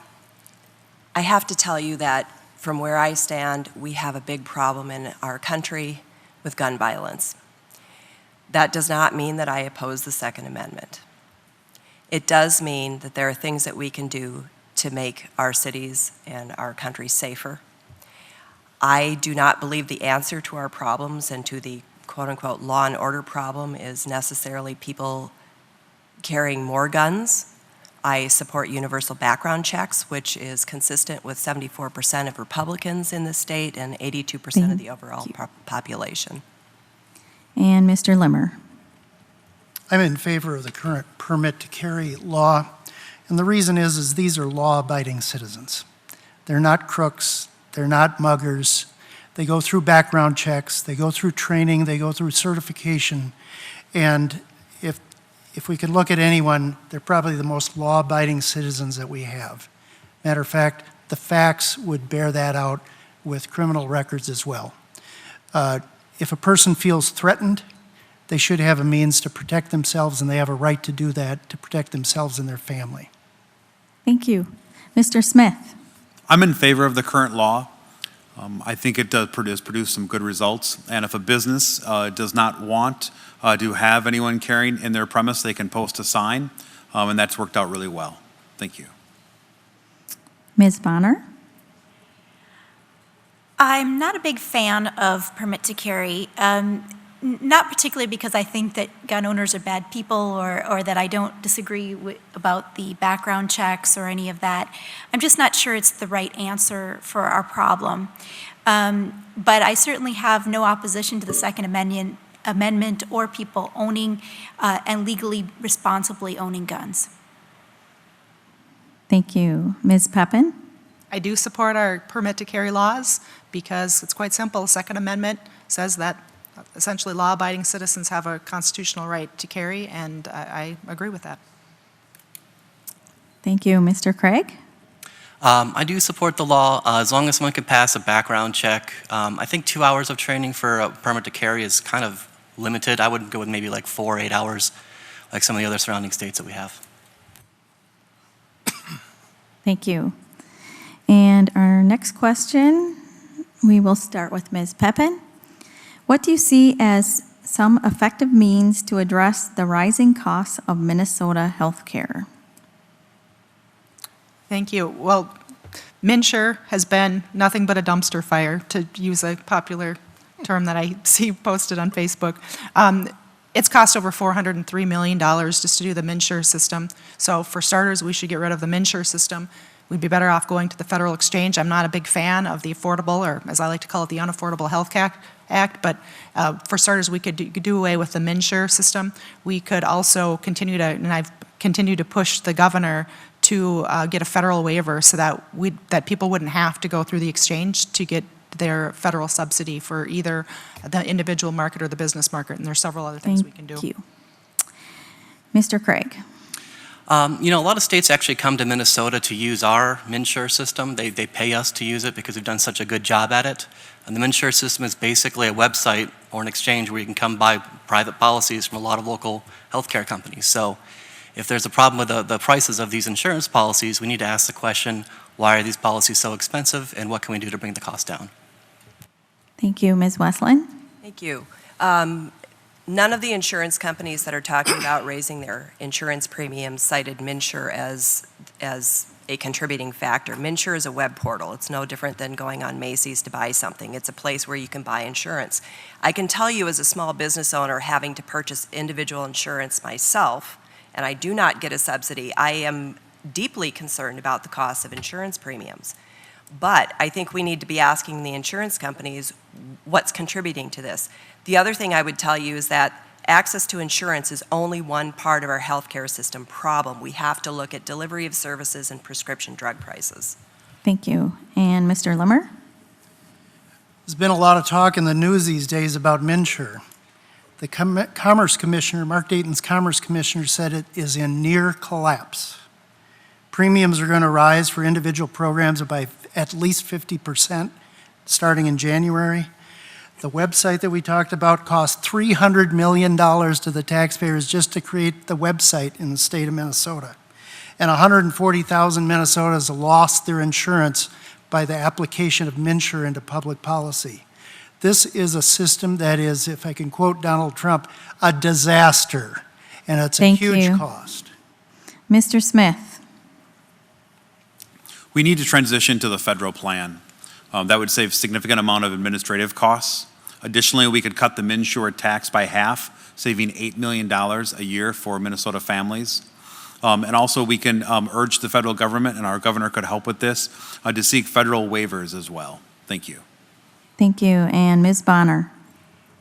[SPEAKER 4] I have to tell you that from where I stand, we have a big problem in our country with gun violence. That does not mean that I oppose the Second Amendment. It does mean that there are things that we can do to make our cities and our country safer. I do not believe the answer to our problems and to the quote-unquote law and order problem is necessarily people carrying more guns. I support universal background checks, which is consistent with 74% of Republicans in the state and 82% of the overall population.
[SPEAKER 2] And Mr. Limmer.
[SPEAKER 5] I'm in favor of the current permit to carry law, and the reason is these are law-abiding citizens. They're not crooks, they're not muggers. They go through background checks, they go through training, they go through certification, and if we could look at anyone, they're probably the most law-abiding citizens that we have. Matter of fact, the facts would bear that out with criminal records as well. If a person feels threatened, they should have a means to protect themselves, and they have a right to do that to protect themselves and their family.
[SPEAKER 2] Thank you. Mr. Smith.
[SPEAKER 6] I'm in favor of the current law. I think it does produce some good results. And if a business does not want to have anyone carrying in their premise, they can post a sign, and that's worked out really well. Thank you.
[SPEAKER 2] Ms. Bonner.
[SPEAKER 7] I'm not a big fan of permit to carry, not particularly because I think that gun owners are bad people or that I don't disagree about the background checks or any of that. I'm just not sure it's the right answer for our problem. But I certainly have no opposition to the Second Amendment or people owning and legally responsibly owning guns.
[SPEAKER 2] Thank you. Ms. Peppin.
[SPEAKER 8] I do support our permit to carry laws because it's quite simple. The Second Amendment says that essentially law-abiding citizens have a constitutional right to carry, and I agree with that.
[SPEAKER 2] Thank you. Mr. Craig?
[SPEAKER 9] I do support the law as long as someone can pass a background check. I think 2 hours of training for a permit to carry is kind of limited. I would go with maybe like 4 or 8 hours, like some of the other surrounding states that we have.
[SPEAKER 2] Thank you. And our next question, we will start with Ms. Peppin. What do you see as some effective means to address the rising costs of Minnesota health care?
[SPEAKER 8] Thank you. Well, MNsure has been nothing but a dumpster fire, to use a popular term that I see posted on Facebook. It's cost over $403 million just to do the MNsure system. So for starters, we should get rid of the MNsure system. We'd be better off going to the federal exchange. I'm not a big fan of the affordable, or as I like to call it, the Unaffordable Health Act, but for starters, we could do away with the MNsure system. We could also continue to, and I've continued to push the governor to get a federal waiver so that people wouldn't have to go through the exchange to get their federal subsidy for either the individual market or the business market, and there's several other things we can do.
[SPEAKER 2] Thank you. Mr. Craig.
[SPEAKER 9] A lot of states actually come to Minnesota to use our MNsure system. They pay us to use it because we've done such a good job at it. And the MNsure system is basically a website or an exchange where you can come buy private policies from a lot of local healthcare companies. So if there's a problem with the prices of these insurance policies, we need to ask the question, why are these policies so expensive, and what can we do to bring the cost down?
[SPEAKER 2] Thank you. Ms. Westland?
[SPEAKER 4] Thank you. None of the insurance companies that are talking about raising their insurance premiums cited MNsure as a contributing factor. MNsure is a web portal. It's no different than going on Macy's to buy something. It's a place where you can buy insurance. I can tell you, as a small business owner having to purchase individual insurance myself, and I do not get a subsidy, I am deeply concerned about the cost of insurance premiums. But I think we need to be asking the insurance companies what's contributing to this. The other thing I would tell you is that access to insurance is only one part of our healthcare system problem. We have to look at delivery of services and prescription drug prices.
[SPEAKER 2] Thank you. And Mr. Limmer?
[SPEAKER 5] There's been a lot of talk in the news these days about MNsure. The Commerce Commissioner, Mark Dayton's Commerce Commissioner, said it is in near collapse. Premiums are going to rise for individual programs by at least 50% starting in January. The website that we talked about cost $300 million to the taxpayers just to create the website in the state of Minnesota. And 140,000 Minnesotans lost their insurance by the application of MNsure into public policy. This is a system that is, if I can quote Donald Trump, a disaster, and it's a huge cost.
[SPEAKER 2] Mr. Smith?
[SPEAKER 6] We need to transition to the federal plan. That would save significant amount of administrative costs. Additionally, we could cut the MNsure tax by half, saving $8 million a year for Minnesota families. And also we can urge the federal government, and our governor could help with this, to seek federal waivers as well. Thank you.
[SPEAKER 2] Thank you. And Ms. Bonner?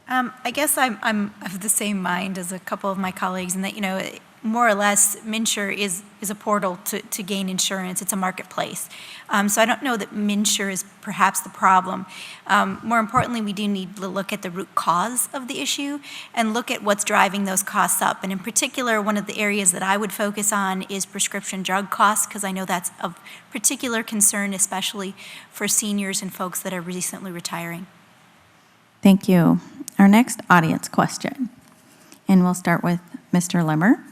[SPEAKER 7] I guess I'm of the same mind as a couple of my colleagues in that, you know, more or less, MNsure is a portal to gain insurance. It's a marketplace. So I don't know that MNsure is perhaps the problem. More importantly, we do need to look at the root cause of the issue and look at what's driving those costs up. And in particular, one of the areas that I would focus on is prescription drug costs, because I know that's of particular concern, especially for seniors and folks that are recently retiring.
[SPEAKER 2] Thank you. Our next audience question, and we'll start with Mr. Limmer.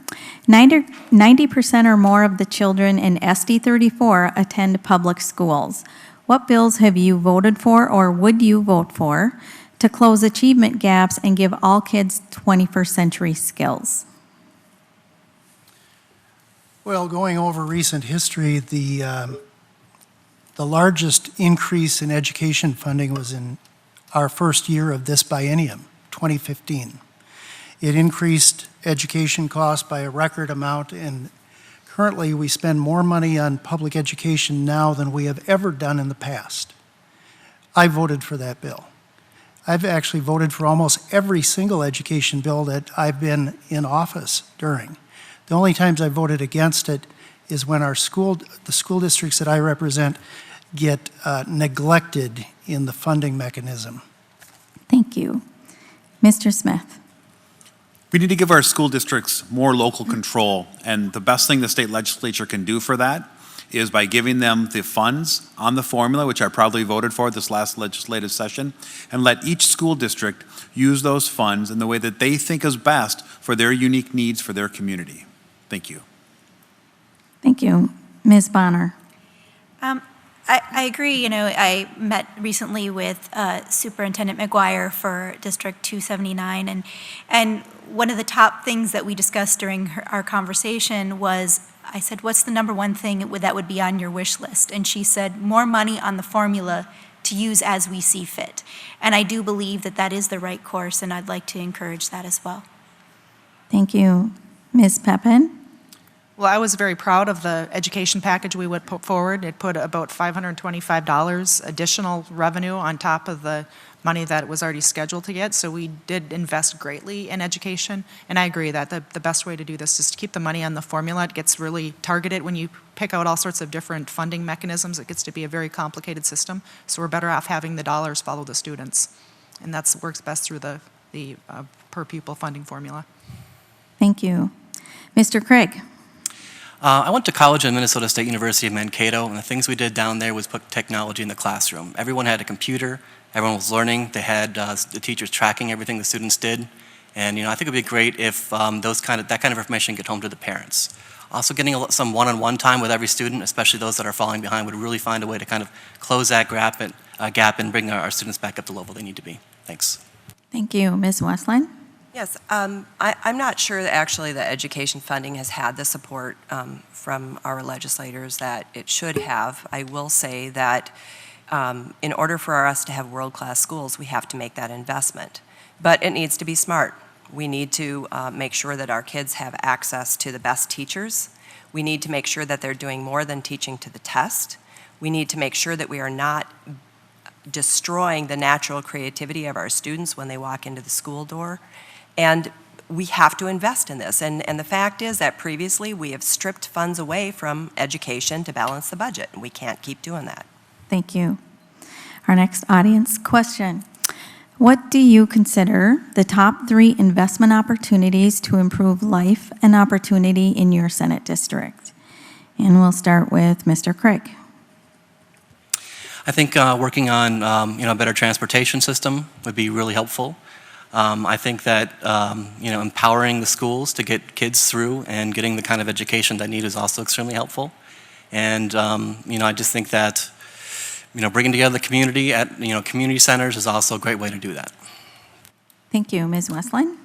[SPEAKER 2] 90% or more of the children in SD 34 attend public schools. What bills have you voted for or would you vote for to close achievement gaps and give all kids 21st century skills?
[SPEAKER 5] Well, going over recent history, the largest increase in education funding was in our first year of this biennium, 2015. It increased education costs by a record amount, and currently we spend more money on public education now than we have ever done in the past. I voted for that bill. I've actually voted for almost every single education bill that I've been in office during. The only times I voted against it is when the school districts that I represent get neglected in the funding mechanism.
[SPEAKER 2] Thank you. Mr. Smith?
[SPEAKER 6] We need to give our school districts more local control, and the best thing the state legislature can do for that is by giving them the funds on the formula, which I proudly voted for this last legislative session, and let each school district use those funds in the way that they think is best for their unique needs for their community. Thank you.
[SPEAKER 2] Thank you. Ms. Bonner?
[SPEAKER 7] I agree. You know, I met recently with Superintendent McGuire for District 279, and one of the top things that we discussed during our conversation was, I said, what's the number one thing that would be on your wish list? And she said, more money on the formula to use as we see fit. And I do believe that that is the right course, and I'd like to encourage that as well.
[SPEAKER 2] Thank you. Ms. Pepin?
[SPEAKER 8] Well, I was very proud of the education package we would put forward. It put about $525 additional revenue on top of the money that was already scheduled to get. So we did invest greatly in education. And I agree that the best way to do this is to keep the money on the formula. It gets really targeted when you pick out all sorts of different funding mechanisms. It gets to be a very complicated system. So we're better off having the dollars follow the students. And that works best through the per pupil funding formula.
[SPEAKER 2] Thank you. Mr. Craig?
[SPEAKER 9] I went to college at Minnesota State University of Mankato, and the things we did down there was put technology in the classroom. Everyone had a computer, everyone was learning, they had the teachers tracking everything the students did, and I think it would be great if that kind of information get home to the parents. Also getting some one-on-one time with every student, especially those that are falling behind, would really find a way to kind of close that gap and bring our students back up to the level they need to be. Thanks.
[SPEAKER 2] Thank you. Ms. Westland?
[SPEAKER 4] Yes, I'm not sure that actually the education funding has had the support from our legislators that it should have. I will say that in order for us to have world-class schools, we have to make that investment. But it needs to be smart. We need to make sure that our kids have access to the best teachers. We need to make sure that they're doing more than teaching to the test. We need to make sure that we are not destroying the natural creativity of our students when they walk into the school door. And we have to invest in this. And the fact is that previously we have stripped funds away from education to balance the budget, and we can't keep doing that.
[SPEAKER 2] Thank you. Our next audience question. What do you consider the top 3 investment opportunities to improve life and opportunity in your Senate district? And we'll start with Mr. Craig.
[SPEAKER 9] I think working on a better transportation system would be really helpful. I think that empowering the schools to get kids through and getting the kind of education they need is also extremely helpful. And I just think that bringing together the community at community centers is also a great way to do that.
[SPEAKER 2] Thank you. Ms. Westland?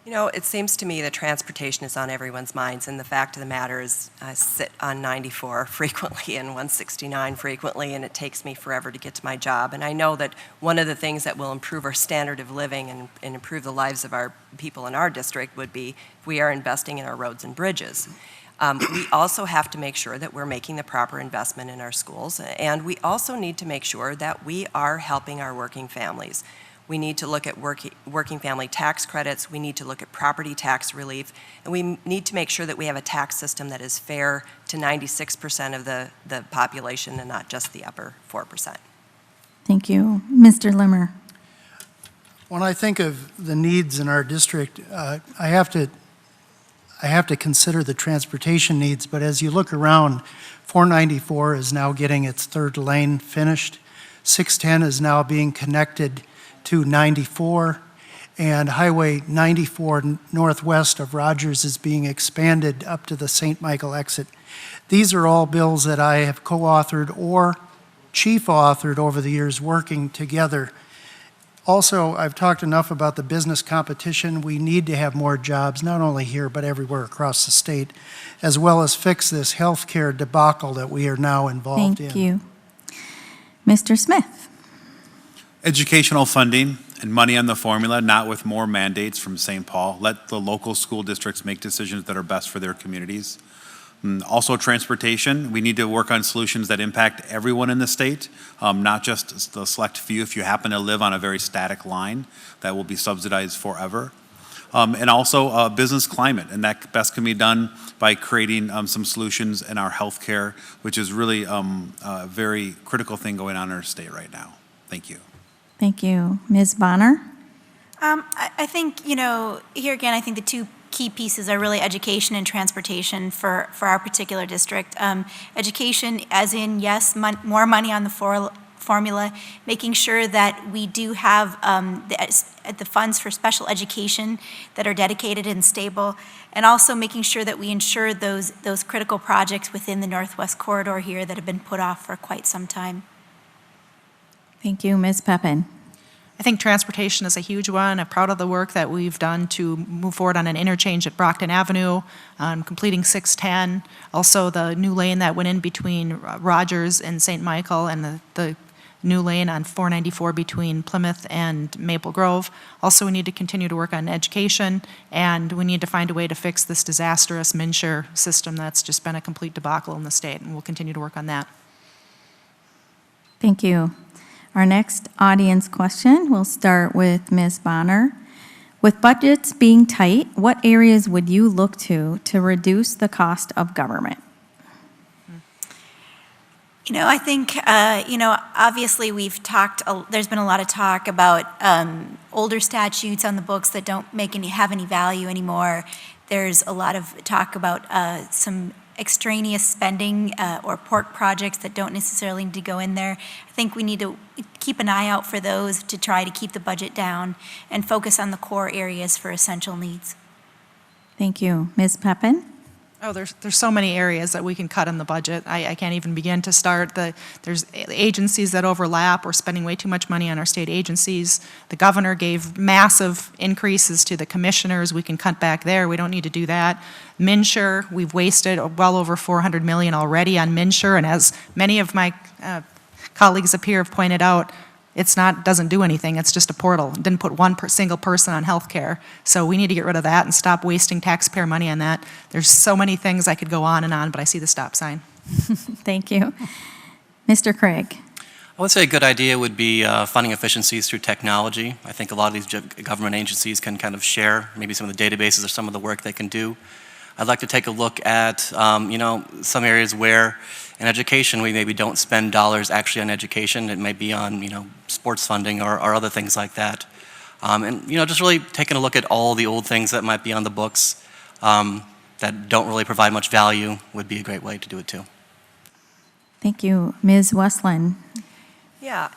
[SPEAKER 4] It seems to me that transportation is on everyone's minds, and the fact of the matter is I sit on 94 frequently and 169 frequently, and it takes me forever to get to my job. And I know that one of the things that will improve our standard of living and improve the lives of our people in our district would be if we are investing in our roads and bridges. We also have to make sure that we're making the proper investment in our schools, and we also need to make sure that we are helping our working families. We need to look at working family tax credits, we need to look at property tax relief, and we need to make sure that we have a tax system that is fair to 96% of the population and not just the upper 4%.
[SPEAKER 2] Thank you. Mr. Limmer?
[SPEAKER 5] When I think of the needs in our district, I have to consider the transportation needs, but as you look around, 494 is now getting its 3rd lane finished. 610 is now being connected to 94, and Highway 94 northwest of Rogers is being expanded up to the St. Michael exit. These are all bills that I have co-authored or chief-authored over the years working together. Also, I've talked enough about the business competition. We need to have more jobs, not only here, but everywhere across the state, as well as fix this healthcare debacle that we are now involved in.
[SPEAKER 2] Thank you. Mr. Smith?
[SPEAKER 6] Educational funding and money on the formula, not with more mandates from St. Paul. Let the local school districts make decisions that are best for their communities. Also transportation, we need to work on solutions that impact everyone in the state, not just the select few. If you happen to live on a very static line, that will be subsidized forever. And also business climate, and that best can be done by creating some solutions in our healthcare, which is really a very critical thing going on in our state right now. Thank you.
[SPEAKER 2] Thank you. Ms. Bonner?
[SPEAKER 7] I think, here again, I think the 2 key pieces are really education and transportation for our particular district. Education as in, yes, more money on the formula, making sure that we do have the funds for special education that are dedicated and stable, and also making sure that we ensure those critical projects within the Northwest Corridor here that have been put off for quite some time.
[SPEAKER 2] Thank you. Ms. Pepin?
[SPEAKER 8] I think transportation is a huge one. I'm proud of the work that we've done to move forward on an interchange at Brockton Avenue, completing 610, also the new lane that went in between Rogers and St. Michael, and the new lane on 494 between Plymouth and Maple Grove. Also, we need to continue to work on education, and we need to find a way to fix this disastrous MNsure system that's just been a complete debacle in the state, and we'll continue to work on that.
[SPEAKER 2] Thank you. Our next audience question will start with Ms. Bonner. With budgets being tight, what areas would you look to reduce the cost of government?
[SPEAKER 7] I think, obviously we've talked, there's been a lot of talk about older statutes on the books that don't have any value anymore. There's a lot of talk about some extraneous spending or pork projects that don't necessarily need to go in there. I think we need to keep an eye out for those to try to keep the budget down and focus on the core areas for essential needs.
[SPEAKER 2] Thank you. Ms. Pepin?
[SPEAKER 8] Oh, there's so many areas that we can cut in the budget. I can't even begin to start. There's agencies that overlap. We're spending way too much money on our state agencies. The governor gave massive increases to the commissioners. We can cut back there. We don't need to do that. MNsure, we've wasted well over $400 million already on MNsure, and as many of my colleagues up here have pointed out, doesn't do anything. It's just a portal. It didn't put one single person on health care. So we need to get rid of that and stop wasting taxpayer money on that. There's so many things I could go on, but I see the stop sign.
[SPEAKER 2] Thank you. Mr. Craig.
[SPEAKER 9] I would say a good idea would be funding efficiencies through technology. I think a lot of these government agencies can kind of share maybe some of the databases or some of the work they can do. I'd like to take a look at, some areas where in education we maybe don't spend dollars actually on education. It might be on, sports funding or other things like that. Just really taking a look at all the old things that might be on the books that don't really provide much value would be a great way to do it too.
[SPEAKER 2] Thank you. Ms. Westland.
[SPEAKER 4] Yeah,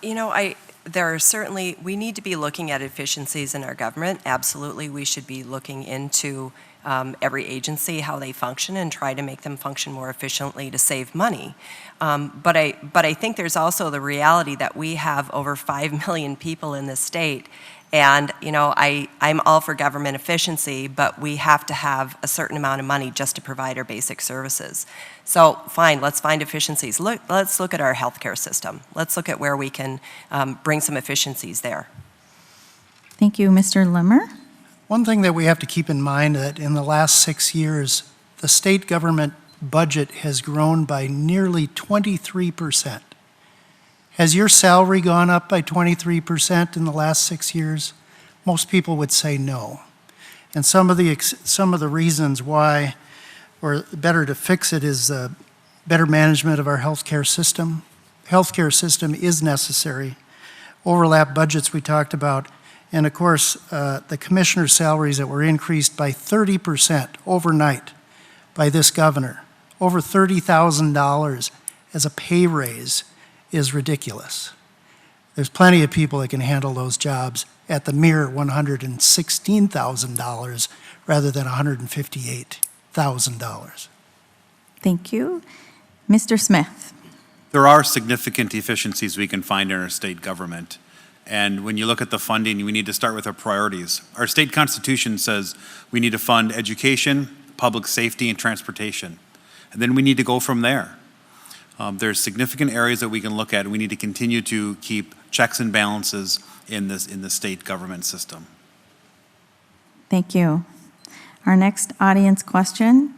[SPEAKER 4] there are certainly, we need to be looking at efficiencies in our government. Absolutely, we should be looking into every agency, how they function, and try to make them function more efficiently to save money. But I think there's also the reality that we have over 5 million people in this state. And, I'm all for government efficiency, but we have to have a certain amount of money just to provide our basic services. So, fine, let's find efficiencies. Let's look at our healthcare system. Let's look at where we can bring some efficiencies there.
[SPEAKER 2] Thank you. Mr. Limmer.
[SPEAKER 5] One thing that we have to keep in mind that in the last 6 years, the state government budget has grown by nearly 23%. Has your salary gone up by 23% in the last 6 years? Most people would say no. And some of the reasons why, or better to fix it, is better management of our healthcare system. Healthcare system is necessary. Overlap budgets we talked about. And of course, the commissioner's salaries that were increased by 30% overnight by this governor, over $30,000 as a pay raise, is ridiculous. There's plenty of people that can handle those jobs at the mere $116,000 rather than $158,000.
[SPEAKER 2] Thank you. Mr. Smith.
[SPEAKER 6] There are significant efficiencies we can find in our state government. And when you look at the funding, we need to start with our priorities. Our state constitution says we need to fund education, public safety, and transportation. And then we need to go from there. There's significant areas that we can look at. We need to continue to keep checks and balances in the state government system.
[SPEAKER 2] Thank you. Our next audience question.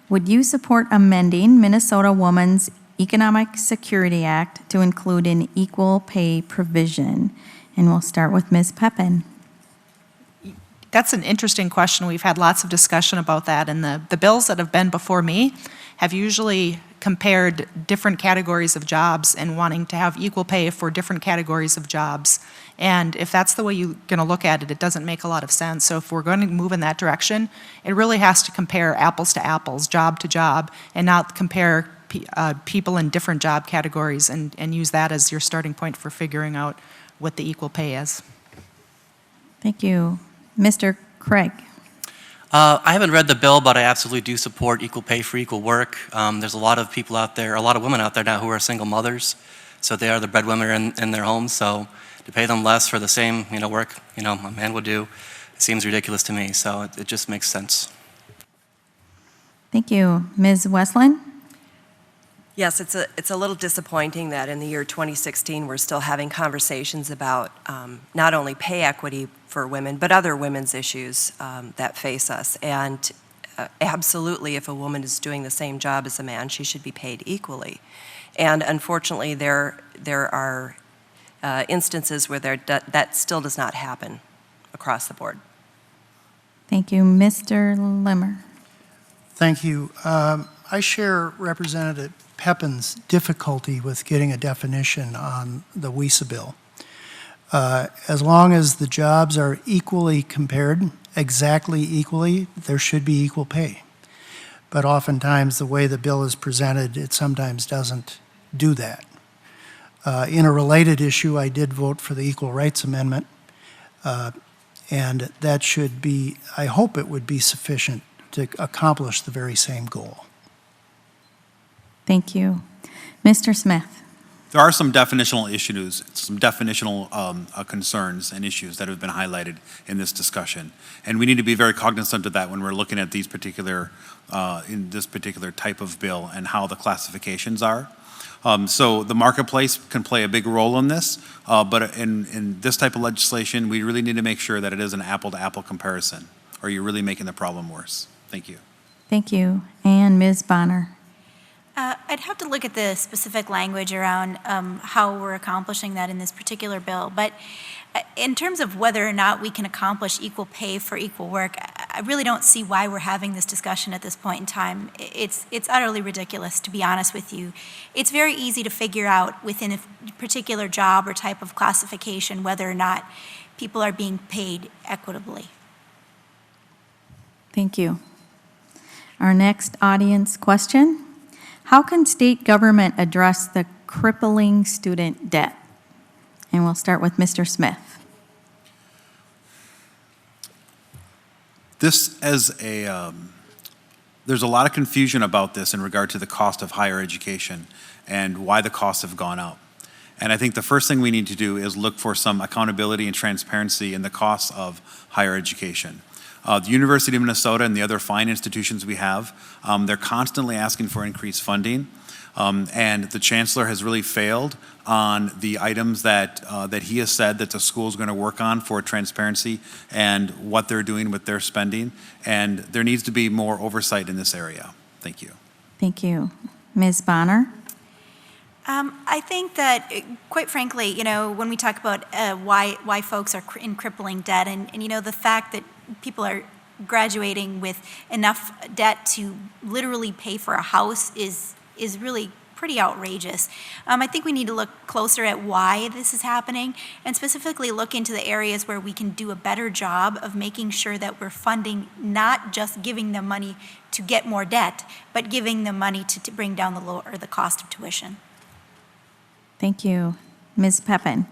[SPEAKER 2] Would you support amending Minnesota Women's Economic Security Act to include an equal pay provision? And we'll start with Ms. Pepin.
[SPEAKER 8] That's an interesting question. We've had lots of discussion about that, and the bills that have been before me have usually compared different categories of jobs and wanting to have equal pay for different categories of jobs. And if that's the way you're going to look at it, it doesn't make a lot of sense. So if we're going to move in that direction, it really has to compare apples to apples, job to job, and not compare people in different job categories and use that as your starting point for figuring out what the equal pay is.
[SPEAKER 2] Thank you. Mr. Craig.
[SPEAKER 9] I haven't read the bill, but I absolutely do support equal pay for equal work. There's a lot of people out there, a lot of women out there now who are single mothers, so they are the breadwinner in their homes. So to pay them less for the same, work, a man would do, it seems ridiculous to me. So it just makes sense.
[SPEAKER 2] Thank you. Ms. Westland?
[SPEAKER 4] Yes, it's a little disappointing that in the year 2016, we're still having conversations about not only pay equity for women, but other women's issues that face us. And absolutely, if a woman is doing the same job as a man, she should be paid equally. And unfortunately, there are instances where that still does not happen across the board.
[SPEAKER 2] Thank you. Mr. Limmer.
[SPEAKER 5] Thank you. I share Representative Pepin's difficulty with getting a definition on the WISA bill. As long as the jobs are equally compared, exactly equally, there should be equal pay. But oftentimes, the way the bill is presented, it sometimes doesn't do that. In a related issue, I did vote for the Equal Rights Amendment, and that should be, I hope it would be sufficient to accomplish the very same goal.
[SPEAKER 2] Thank you. Mr. Smith.
[SPEAKER 6] There are some definitional issues, some definitional concerns and issues that have been highlighted in this discussion. And we need to be very cognizant of that when we're looking at these in this particular type of bill and how the classifications are. So the marketplace can play a big role in this, but in this type of legislation, we really need to make sure that it is an apple-to-apple comparison, or you're really making the problem worse. Thank you.
[SPEAKER 2] Thank you. And Ms. Bonner.
[SPEAKER 7] I'd have to look at the specific language around how we're accomplishing that in this particular bill. But in terms of whether or not we can accomplish equal pay for equal work, I really don't see why we're having this discussion at this point in time. It's utterly ridiculous, to be honest with you. It's very easy to figure out within a particular job or type of classification whether or not people are being paid equitably.
[SPEAKER 2] Thank you. Our next audience question: how can state government address the crippling student debt? And we'll start with Mr. Smith.
[SPEAKER 6] This there's a lot of confusion about this in regard to the cost of higher education and why the costs have gone up. And I think the first thing we need to do is look for some accountability and transparency in the costs of higher education. The University of Minnesota and the other fine institutions we have, they're constantly asking for increased funding. And the chancellor has really failed on the items that he has said that the school is going to work on for transparency and what they're doing with their spending. And there needs to be more oversight in this area. Thank you.
[SPEAKER 2] Thank you. Ms. Bonner?
[SPEAKER 7] I think that, quite frankly, you know, when we talk about why folks are in crippling debt, and you know, the fact that people are graduating with enough debt to literally pay for a house is really pretty outrageous. I think we need to look closer at why this is happening and specifically look into the areas where we can do a better job of making sure that we're funding, not just giving them money to get more debt, but giving them money to bring down the cost of tuition.
[SPEAKER 2] Thank you. Ms. Pepin?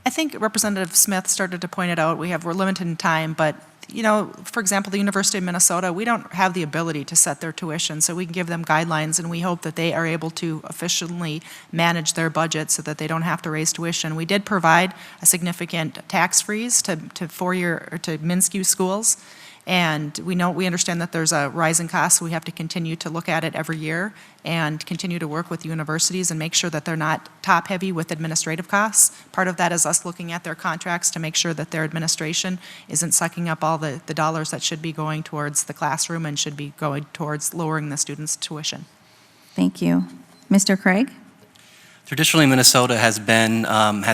[SPEAKER 8] I think Representative Smith started to point it out. We're limited in time, but you know, for example, the University of Minnesota, we don't have the ability to set their tuition, so we can give them guidelines, and we hope that they are able to efficiently manage their budget so that they don't have to raise tuition. We did provide a significant tax freeze to MnSCU schools, and we understand that there's a rise in costs, so we have to continue to look at it every year and continue to work with universities and make sure that they're not top-heavy with administrative costs. Part of that is us looking at their contracts to make sure that their administration isn't sucking up all the dollars that should be going towards the classroom and should be going towards lowering the students' tuition.
[SPEAKER 2] Thank you. Mr. Craig?
[SPEAKER 9] Traditionally, Minnesota has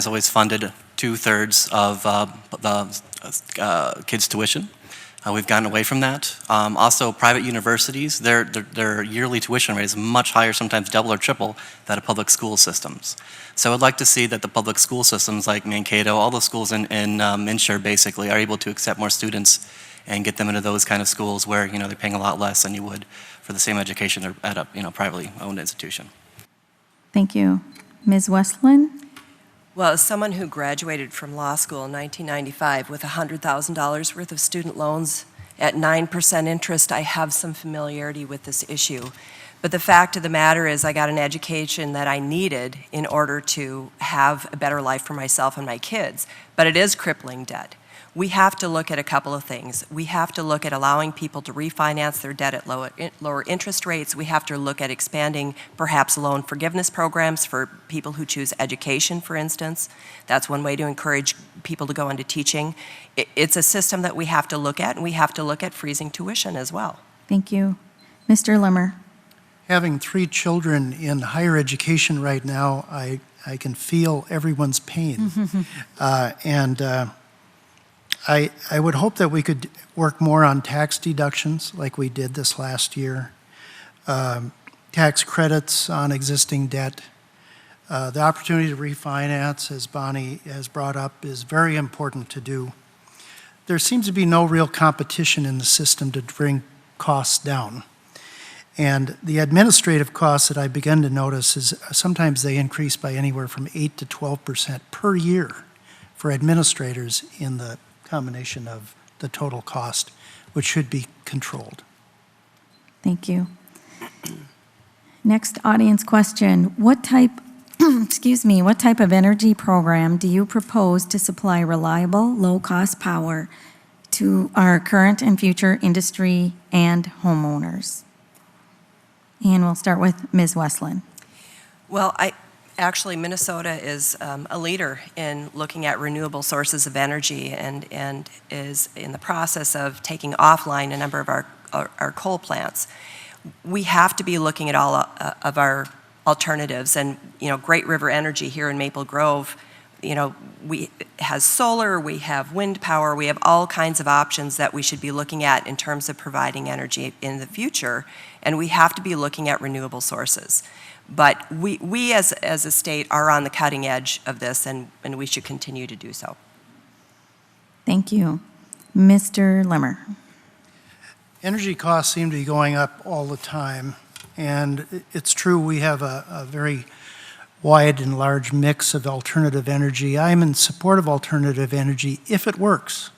[SPEAKER 9] always funded 2/3 of the kids' tuition. We've gotten away from that. Also, private universities, their yearly tuition rate is much higher, sometimes double or triple, that of public school systems. So I'd like to see that the public school systems like Mankato, all the schools in Minshire basically, are able to accept more students and get them into those kind of schools where, you know, they're paying a lot less than you would for the same education at a, you know, privately owned institution.
[SPEAKER 2] Thank you. Ms. Westland?
[SPEAKER 4] Well, as someone who graduated from law school in 1995 with $100,000 worth of student loans at 9% interest, I have some familiarity with this issue. But the fact of the matter is I got an education that I needed in order to have a better life for myself and my kids. But it is crippling debt. We have to look at a couple of things. We have to look at allowing people to refinance their debt at lower interest rates. We have to look at expanding perhaps loan forgiveness programs for people who choose education, for instance. That's one way to encourage people to go into teaching. It's a system that we have to look at, and we have to look at freezing tuition as well.
[SPEAKER 2] Thank you. Mr. Limmer?
[SPEAKER 5] Having 3 children in higher education right now, I can feel everyone's pain. I would hope that we could work more on tax deductions like we did this last year, tax credits on existing debt. The opportunity to refinance, as Bonnie has brought up, is very important to do. There seems to be no real competition in the system to bring costs down. And the administrative costs that I begin to notice is sometimes they increase by anywhere from 8 to 12% per year for administrators in the combination of the total cost, which should be controlled.
[SPEAKER 2] Thank you. Next audience question. What type, what type of energy program do you propose to supply reliable, low-cost power to our current and future industry and homeowners? And we'll start with Ms. Westland.
[SPEAKER 4] Well, actually, Minnesota is a leader in looking at renewable sources of energy and is in the process of taking offline a number of our coal plants. we have to be looking at all of our alternatives. And, Great River Energy here in Maple Grove, has solar, we have wind power, we have all kinds of options that we should be looking at in terms of providing energy in the future, and we have to be looking at renewable sources. But we as a state are on the cutting edge of this, and we should continue to do so.
[SPEAKER 2] Thank you. Mr. Limmer.
[SPEAKER 5] Energy costs seem to be going up all the time, and it's true we have a very wide and large mix of alternative energy. I'm in support of alternative energy if it works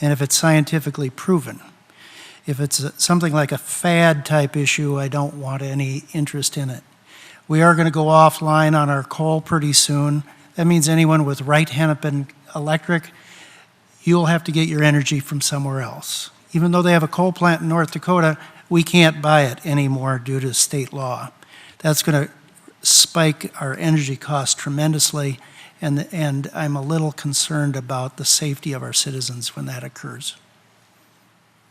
[SPEAKER 5] and if it's scientifically proven. If it's something like a fad type issue, I don't want any interest in it. We are going to go offline on our coal pretty soon. That means anyone with Wright Hennepin Electric, you'll have to get your energy from somewhere else. Even though they have a coal plant in North Dakota, we can't buy it anymore due to state law. That's going to spike our energy costs tremendously, and I'm a little concerned about the safety of our citizens when that occurs.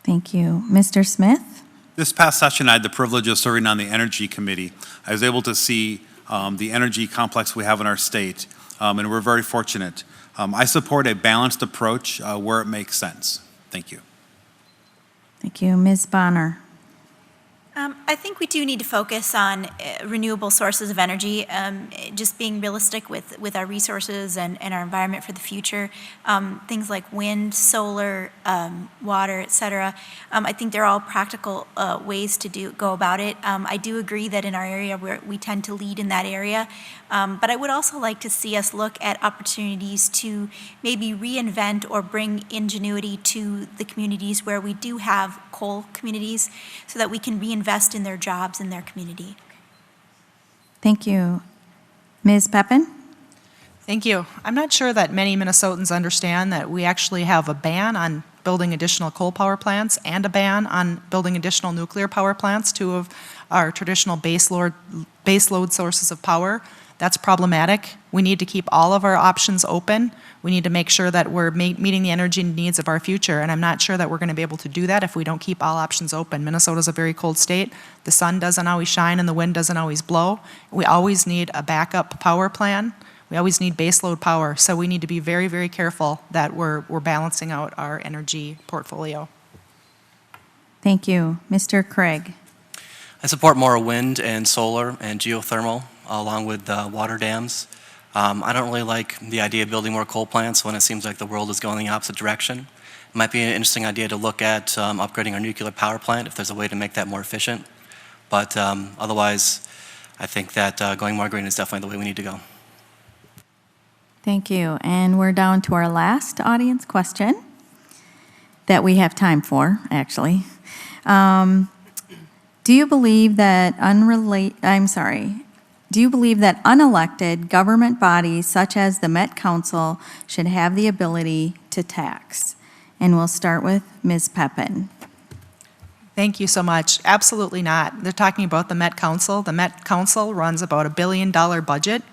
[SPEAKER 2] Thank you. Mr. Smith?
[SPEAKER 6] This past session, I had the privilege of serving on the Energy Committee. I was able to see the energy complex we have in our state, and we're very fortunate. I support a balanced approach where it makes sense. Thank you.
[SPEAKER 2] Thank you. Ms. Bonner?
[SPEAKER 7] I think we do need to focus on renewable sources of energy, just being realistic with our resources and our environment for the future. Things like wind, solar, water, et cetera. I think they're all practical ways to go about it. I do agree that in our area we tend to lead in that area, but I would also like to see us look at opportunities to maybe reinvent or bring ingenuity to the communities where we do have coal communities, so that we can reinvest in their jobs in their community.
[SPEAKER 2] Thank you. Ms. Pepin?
[SPEAKER 8] Thank you. I'm not sure that many Minnesotans understand that we actually have a ban on building additional coal power plants and a ban on building additional nuclear power plants, two of our traditional baseload sources of power. That's problematic. We need to keep all of our options open. We need to make sure that we're meeting the energy needs of our future, and I'm not sure that we're going to be able to do that if we don't keep all options open. Minnesota's a very cold state. The sun doesn't always shine and the wind doesn't always blow. We always need a backup power plan. We always need baseload power, so we need to be very, very careful that we're balancing out our energy portfolio.
[SPEAKER 2] Thank you. Mr. Craig?
[SPEAKER 9] I support more wind and solar and geothermal along with water dams. I don't really like the idea of building more coal plants when it seems like the world is going the opposite direction. It might be an interesting idea to look at upgrading our nuclear power plant if there's a way to make that more efficient. But otherwise, I think that going more green is definitely the way we need to go.
[SPEAKER 2] Thank you. And we're down to our last audience question that we have time for, actually. Do you believe that unelected government bodies such as the Met Council should have the ability to tax? And we'll start with Ms. Pepin.
[SPEAKER 8] Thank you so much. Absolutely not. They're talking about the Met Council. The Met Council runs about $1 billion budget.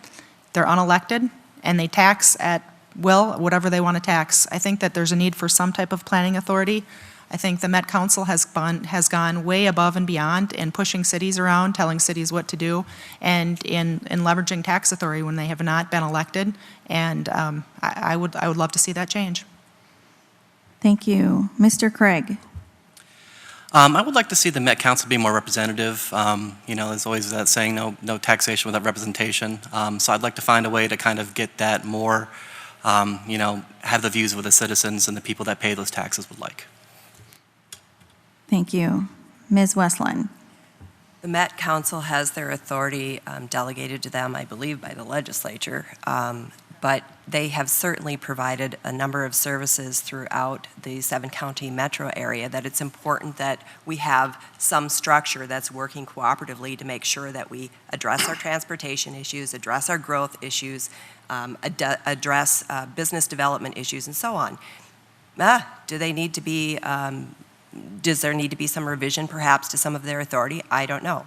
[SPEAKER 8] They're unelected, and they tax at will whatever they want to tax. I think that there's a need for some type of planning authority. I think the Met Council has gone way above and beyond in pushing cities around, telling cities what to do, and in leveraging tax authority when they have not been elected. And I would love to see that change.
[SPEAKER 2] Thank you. Mr. Craig?
[SPEAKER 9] I would like to see the Met Council be more representative. There's always that saying, no taxation without representation. So I'd like to find a way to kind of get that more, have the views of the citizens and the people that pay those taxes would like.
[SPEAKER 2] Thank you. Ms. Westland?
[SPEAKER 4] The Met Council has their authority delegated to them, I believe, by the legislature, but they have certainly provided a number of services throughout the 7-county metro area that it's important that we have some structure that's working cooperatively to make sure that we address our transportation issues, address our growth issues, address business development issues, and so on. Do they need to be does there need to be some revision perhaps to some of their authority? I don't know.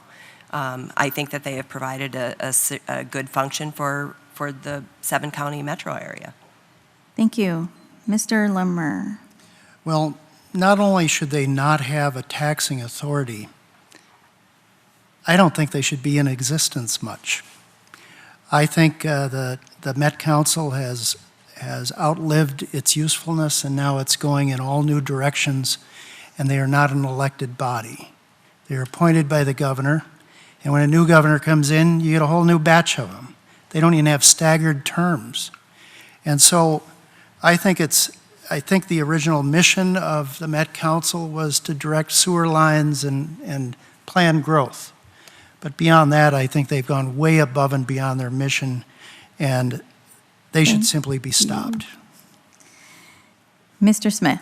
[SPEAKER 4] I think that they have provided a good function for the 7-county metro area.
[SPEAKER 2] Thank you. Mr. Limmer?
[SPEAKER 5] Well, not only should they not have a taxing authority, I don't think they should be in existence much. I think the Met Council has outlived its usefulness, and now it's going in all new directions, and they are not an elected body. They are appointed by the governor, and when a new governor comes in, you get a whole new batch of them. They don't even have staggered terms. And so I think the original mission of the Met Council was to direct sewer lines and plan growth. But beyond that, I think they've gone way above and beyond their mission, and they should simply be stopped.
[SPEAKER 2] Mr. Smith.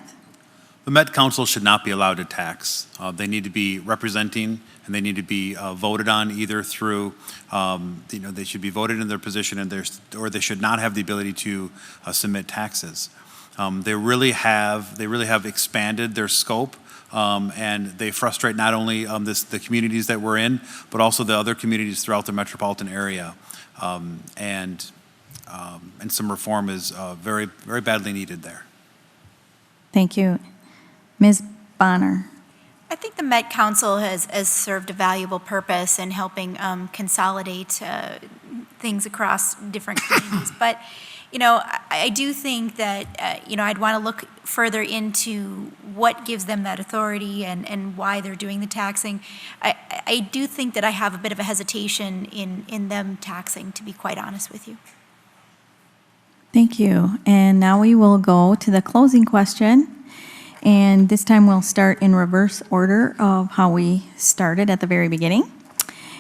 [SPEAKER 6] The Met Council should not be allowed to tax. They need to be representing, and they need to be voted on either through, they should be voted in their position, or they should not have the ability to submit taxes. They really have expanded their scope, and they frustrate not only the communities that we're in, but also the other communities throughout the metropolitan area. And some reform is very, very badly needed there.
[SPEAKER 2] Thank you. Ms. Bonner.
[SPEAKER 7] I think the Met Council has served a valuable purpose in helping consolidate things across different communities. But, I do think that, I'd want to look further into what gives them that authority and why they're doing the taxing. I do think that I have a bit of a hesitation in them taxing, to be quite honest with you.
[SPEAKER 2] Thank you. And now we will go to the closing question. And this time we'll start in reverse order of how we started at the very beginning.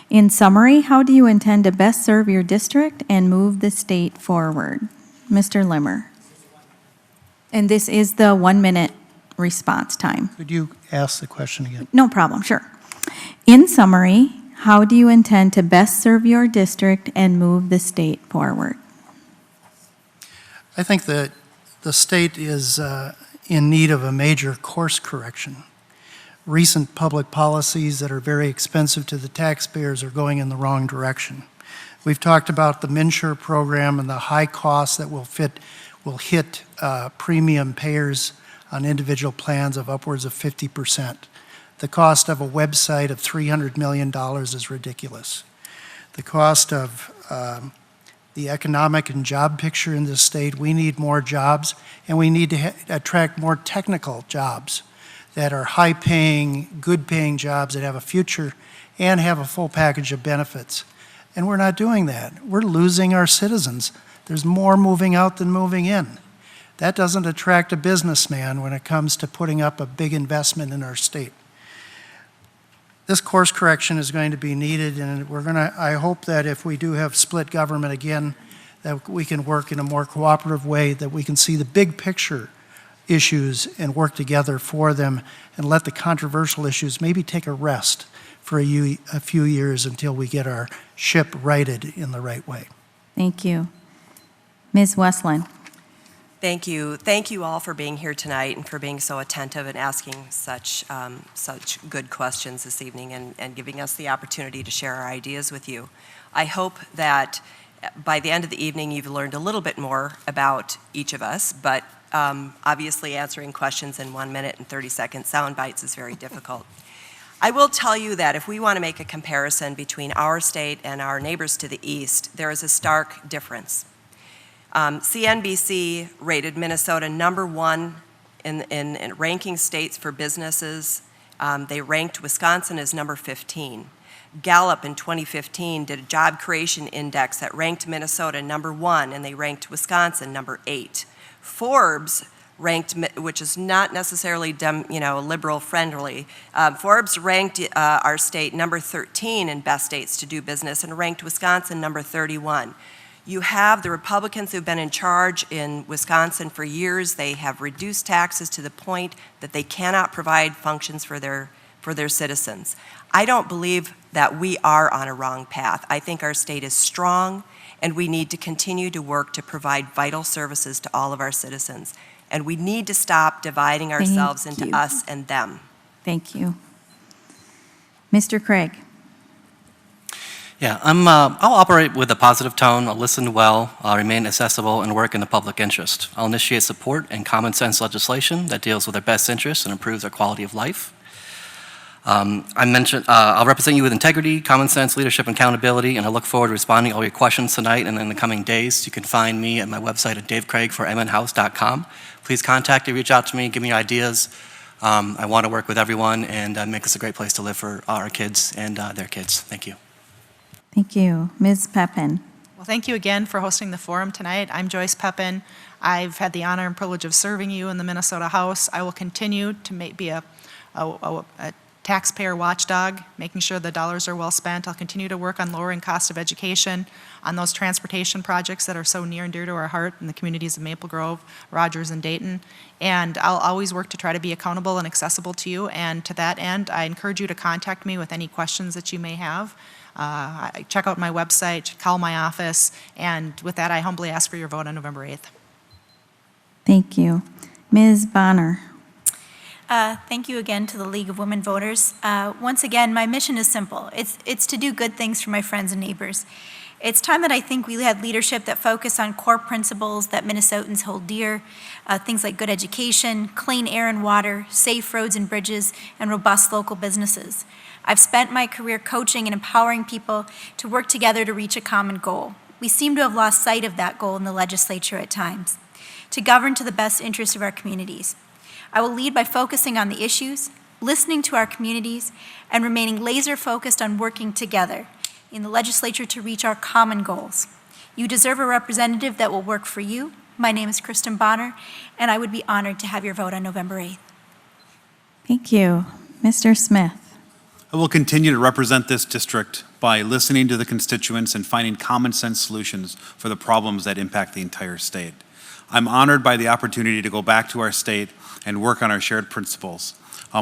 [SPEAKER 2] In summary, how do you intend to best serve your district and move the state forward? Mr. Limmer. And this is the 1-minute response time.
[SPEAKER 5] Could you ask the question again?
[SPEAKER 2] No problem, sure. In summary, how do you intend to best serve your district and move the state forward?
[SPEAKER 5] I think that the state is in need of a major course correction. Recent public policies that are very expensive to the taxpayers are going in the wrong direction. We've talked about the MNsure program and the high costs that will hit premium payers on individual plans of upwards of 50%. The cost of a website of $300 million is ridiculous. The cost of the economic and job picture in this state, we need more jobs, and we need to attract more technical jobs that are high-paying, good-paying jobs that have a future and have a full package of benefits. And we're not doing that. We're losing our citizens. There's more moving out than moving in. That doesn't attract a businessman when it comes to putting up a big investment in our state. This course correction is going to be needed, and I hope that if we do have split government again, that we can work in a more cooperative way, that we can see the big picture issues and work together for them, and let the controversial issues maybe take a rest for a few years until we get our ship righted in the right way.
[SPEAKER 2] Thank you. Ms. Westland.
[SPEAKER 4] Thank you. Thank you all for being here tonight and for being so attentive and asking such good questions this evening and giving us the opportunity to share our ideas with you. I hope that by the end of the evening you've learned a little bit more about each of us, but obviously answering questions in 1 minute and 30 second sound bites is very difficult. I will tell you that if we want to make a comparison between our state and our neighbors to the east, there is a stark difference. CNBC rated Minnesota #1 in ranking states for businesses. They ranked Wisconsin as number 15. Gallup in 2015 did a job creation index that ranked Minnesota #1, and they ranked Wisconsin number 8. Forbes ranked, which is not necessarily liberal friendly, Forbes ranked our state number 13 in best states to do business and ranked Wisconsin number 31. You have the Republicans who've been in charge in Wisconsin for years. They have reduced taxes to the point that they cannot provide functions for their citizens. I don't believe that we are on a wrong path. I think our state is strong, and we need to continue to work to provide vital services to all of our citizens. And we need to stop dividing ourselves into us and them.
[SPEAKER 2] Thank you. Mr. Craig.
[SPEAKER 9] Yeah, I'll operate with a positive tone, I'll listen well, I'll remain accessible, and work in the public interest. I'll initiate support and common sense legislation that deals with their best interests and improves their quality of life. I'll represent you with integrity, common sense, leadership, and accountability, and I look forward to responding to all your questions tonight and in the coming days. You can find me at my website at davecraigformnhouse.com. Please contact me, reach out to me, give me your ideas. I want to work with everyone and make this a great place to live for our kids and their kids. Thank you.
[SPEAKER 2] Thank you. Ms. Peppin.
[SPEAKER 8] Well, thank you again for hosting the forum tonight. I'm Joyce Peppin. I've had the honor and privilege of serving you in the Minnesota House. I will continue to be a taxpayer watchdog, making sure the dollars are well spent. I'll continue to work on lowering cost of education, on those transportation projects that are so near and dear to our heart in the communities of Maple Grove, Rogers, and Dayton. And I'll always work to try to be accountable and accessible to you. And to that end, I encourage you to contact me with any questions that you may have. Check out my website, call my office, and with that, I humbly ask for your vote on November 8th.
[SPEAKER 2] Thank you. Ms. Bonner.
[SPEAKER 7] Thank you again to the League of Women Voters. Once again, my mission is simple. It's to do good things for my friends and neighbors. It's time that I think we had leadership that focus on core principles that Minnesotans hold dear, things like good education, clean air and water, safe roads and bridges, and robust local businesses. I've spent my career coaching and empowering people to work together to reach a common goal. We seem to have lost sight of that goal in the legislature at times, to govern to the best interest of our communities. I will lead by focusing on the issues, listening to our communities, and remaining laser-focused on working together in the legislature to reach our common goals. You deserve a representative that will work for you. My name is Kristen Bonner, and I would be honored to have your vote on November 8th.
[SPEAKER 2] Thank you. Mr. Smith.
[SPEAKER 6] I will continue to represent this district by listening to the constituents and finding common sense solutions for the problems that impact the entire state. I'm honored by the opportunity to go back to our state and work on our shared principles.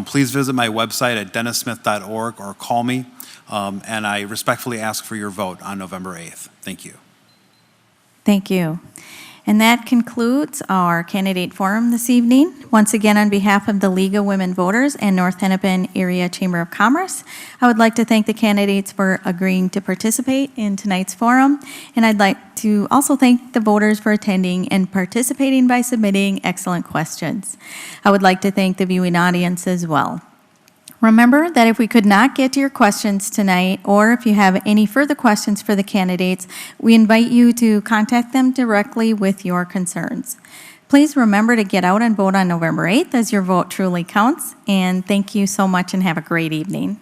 [SPEAKER 6] Please visit my website at denismith.org or call me, and I respectfully ask for your vote on November 8th. Thank you.
[SPEAKER 2] Thank you. And that concludes our candidate forum this evening. Once again, on behalf of the League of Women Voters and North Hennepin Area Chamber of Commerce, I would like to thank the candidates for agreeing to participate in tonight's forum. And I'd like to also thank the voters for attending and participating by submitting excellent questions. I would like to thank the viewing audience as well. Remember that if we could not get to your questions tonight, or if you have any further questions for the candidates, we invite you to contact them directly with your concerns. Please remember to get out and vote on November 8th, as your vote truly counts. And thank you so much and have a great evening.